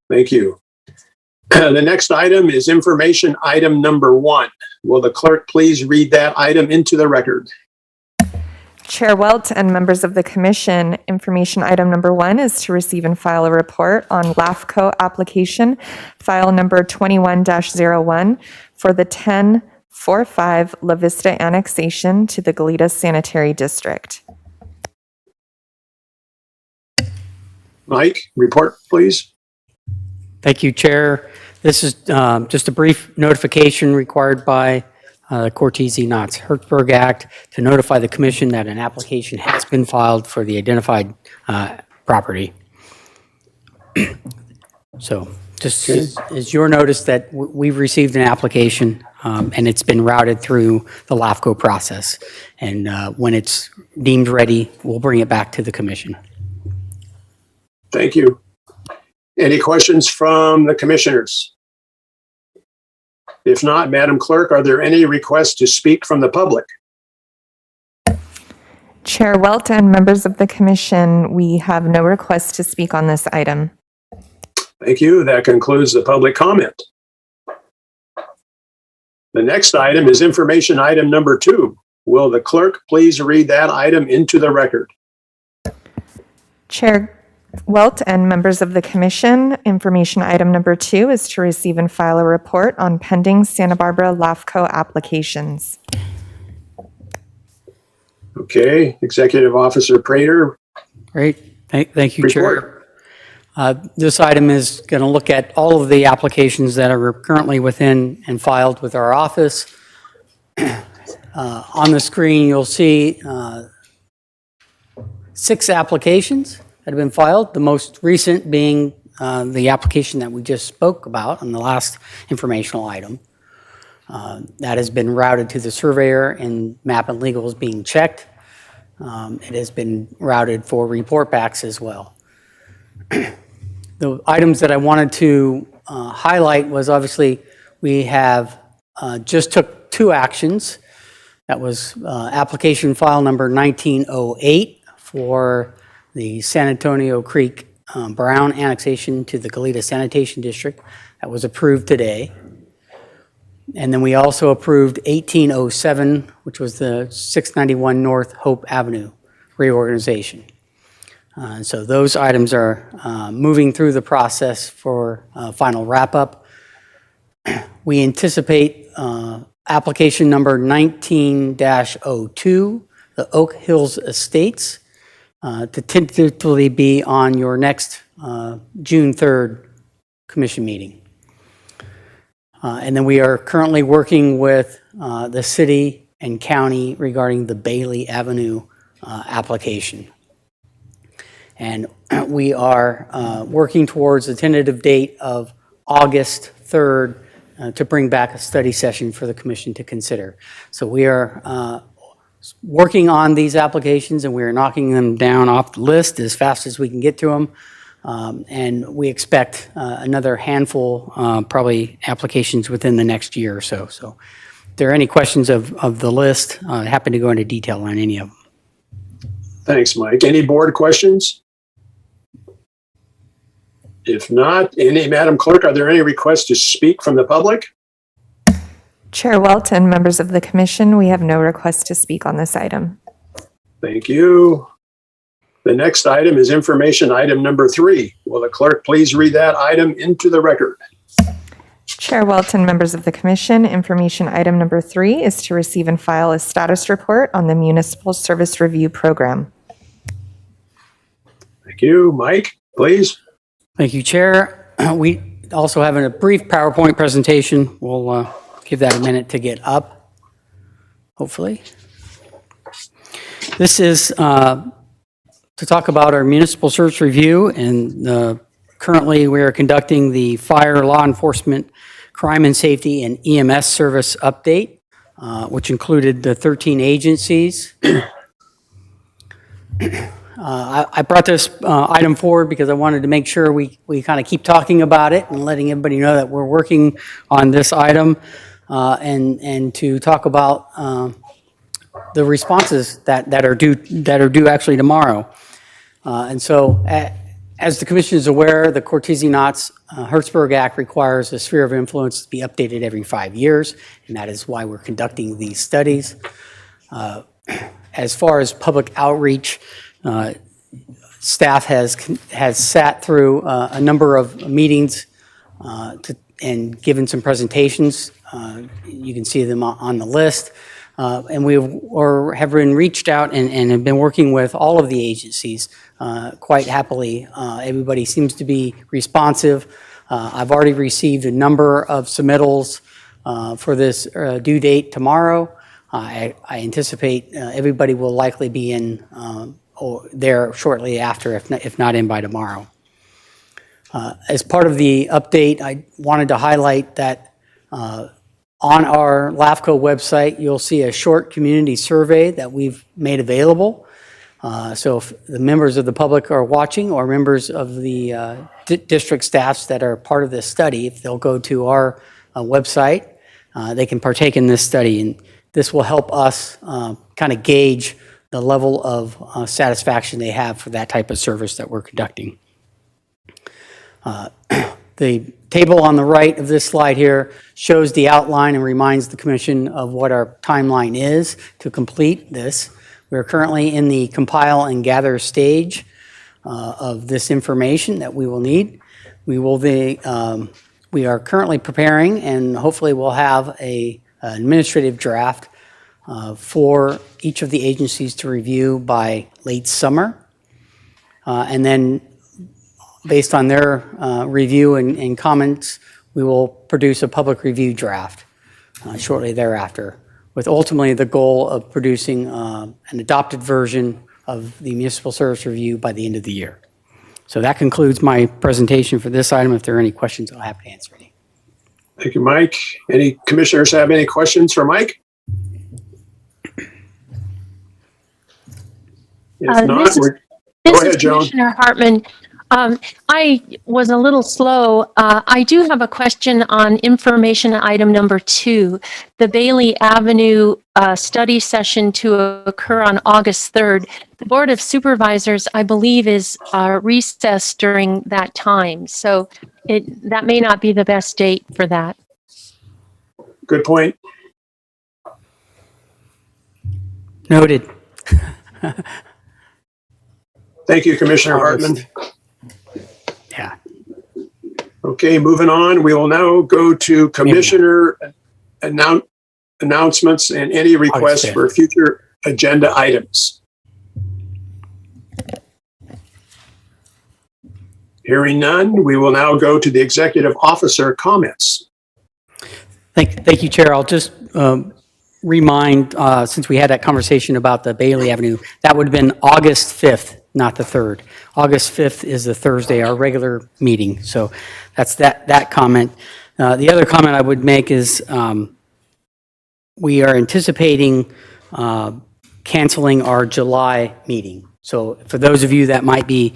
Thank you. The next item is information item number 1. Will the clerk please read that item into the record? Chair Welt and members of the commission, information item number 1 is to receive and file a report on LAFCO application, file number 21-01 for the 1045 La Vista annexation to the Goleta Sanitary District. Mike, report, please. Thank you, Chair. This is just a brief notification required by the Cortese-Knox-Hertzberg Act to notify the Commission that an application has been filed for the identified property. So just is your notice that we've received an application and it's been routed through the LAFCO process. And when it's deemed ready, we'll bring it back to the Commission. Thank you. Any questions from the commissioners? If not, Madam Clerk, are there any requests to speak from the public? Chair Welt and members of the commission, we have no requests to speak on this item. Thank you. That concludes the public comment. The next item is information item number 2. Will the clerk please read that item into the record? Chair Welt and members of the commission, information item number 2 is to receive and file a report on pending Santa Barbara LAFCO applications. Okay, Executive Officer Prater. Great. Thank you, Report. Chair. This item is going to look at all of the applications that are currently within and filed with our office. On the screen, you'll see 6 applications that have been filed, the most recent being the application that we just spoke about on the last informational item. That has been routed to the surveyor and map and legal is being checked. It has been routed for report backs as well. The items that I wanted to highlight was obviously we have just took 2 actions. That was application file number 1908 for the San Antonio Creek Brown annexation to the Goleta Sanitation District. That was approved today. And then we also approved 1807, which was the 691 North Hope Avenue reorganization. So those items are moving through the process for final wrap-up. We anticipate application number 19-02, the Oak Hills Estates, to tentatively be on your next June 3rd commission meeting. And then we are currently working with the city and county regarding the Bailey Avenue application. And we are working towards a tentative date of August 3rd to bring back a study session for the commission to consider. So we are working on these applications and we are knocking them down off the list as fast as we can get to them. And we expect another handful, probably applications within the next year or so. So if there are any questions of the list, happy to go into detail on any of them. Thanks, Mike. Any board questions? If not, Madam Clerk, are there any requests to speak from the public? Chair Welt and members of the commission, we have no requests to speak on this item. Thank you. The next item is information item number 3. Will the clerk please read that item into the record? Chair Welt and members of the commission, information item number 3 is to receive and file a status report on the Municipal Service Review Program. Thank you. Mike, please. Thank you, Chair. We also have a brief PowerPoint presentation. We'll give that a minute to get up, hopefully. This is to talk about our municipal search review and the Currently, we are conducting the fire, law enforcement, crime and safety, and EMS service update, which included the 13 agencies. I brought this item forward because I wanted to make sure we kind of keep talking about it and letting everybody know that we're working on this item, and to talk about the responses that are due actually tomorrow. And so, as the Commission is aware, the Cortese-Knotts Hertzberg Act requires a sphere of influence to be updated every 5 years, and that is why we're conducting these studies. As far as public outreach, staff has sat through a number of meetings and given some presentations. You can see them on the list. And we have been reached out and have been working with all of the agencies quite happily. Everybody seems to be responsive. I've already received a number of submittals for this due date tomorrow. I anticipate everybody will likely be in or there shortly after, if not in by tomorrow. As part of the update, I wanted to highlight that on our LAFCO website, you'll see a short community survey that we've made available. So if the members of the public are watching, or members of the district staffs that are part of this study, if they'll go to our website, they can partake in this study. And this will help us kind of gauge the level of satisfaction they have for that type of service that we're conducting. The table on the right of this slide here shows the outline and reminds the Commission of what our timeline is to complete this. We're currently in the compile and gather stage of this information that we will need. We are currently preparing, and hopefully we'll have an administrative draft for each of the agencies to review by late summer. And then based on their review and comments, we will produce a public review draft shortly thereafter, with ultimately the goal of producing an adopted version of the municipal service review by the end of the year. So that concludes my presentation for this item. If there are any questions, I'll have to answer any. Thank you, Mike. Any commissioners have any questions for Mike? If not, go ahead, Joan. Commissioner Hartman. I was a little slow. I do have a question on information item number 2, the Bailey Avenue study session to occur on August 3rd. The Board of Supervisors, I believe, is recessed during that time. So that may not be the best date for that. Good point. Noted. Thank you, Commissioner Hartman. Yeah. Okay, moving on. We will now go to Commissioner announcements and any requests for future agenda items. Hearing none, we will now go to the Executive Officer comments. Thank you, Chair. I'll just remind, since we had that conversation about the Bailey Avenue, that would have been August 5th, not the 3rd. August 5th is the Thursday, our regular meeting. So that's that comment. The other comment I would make is we are anticipating canceling our July meeting. So for those of you that might be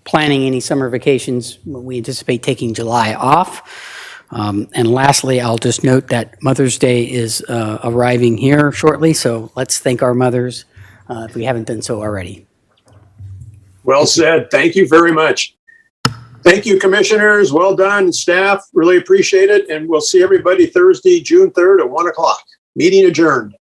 planning any summer vacations, we anticipate taking July off. And lastly, I'll just note that Mother's Day is arriving here shortly, so let's thank our mothers if we haven't done so already. Well said. Thank you very much. Thank you, commissioners. Well done, staff. Really appreciate it. And we'll see everybody Thursday, June 3rd at 1 o'clock. Meeting adjourned.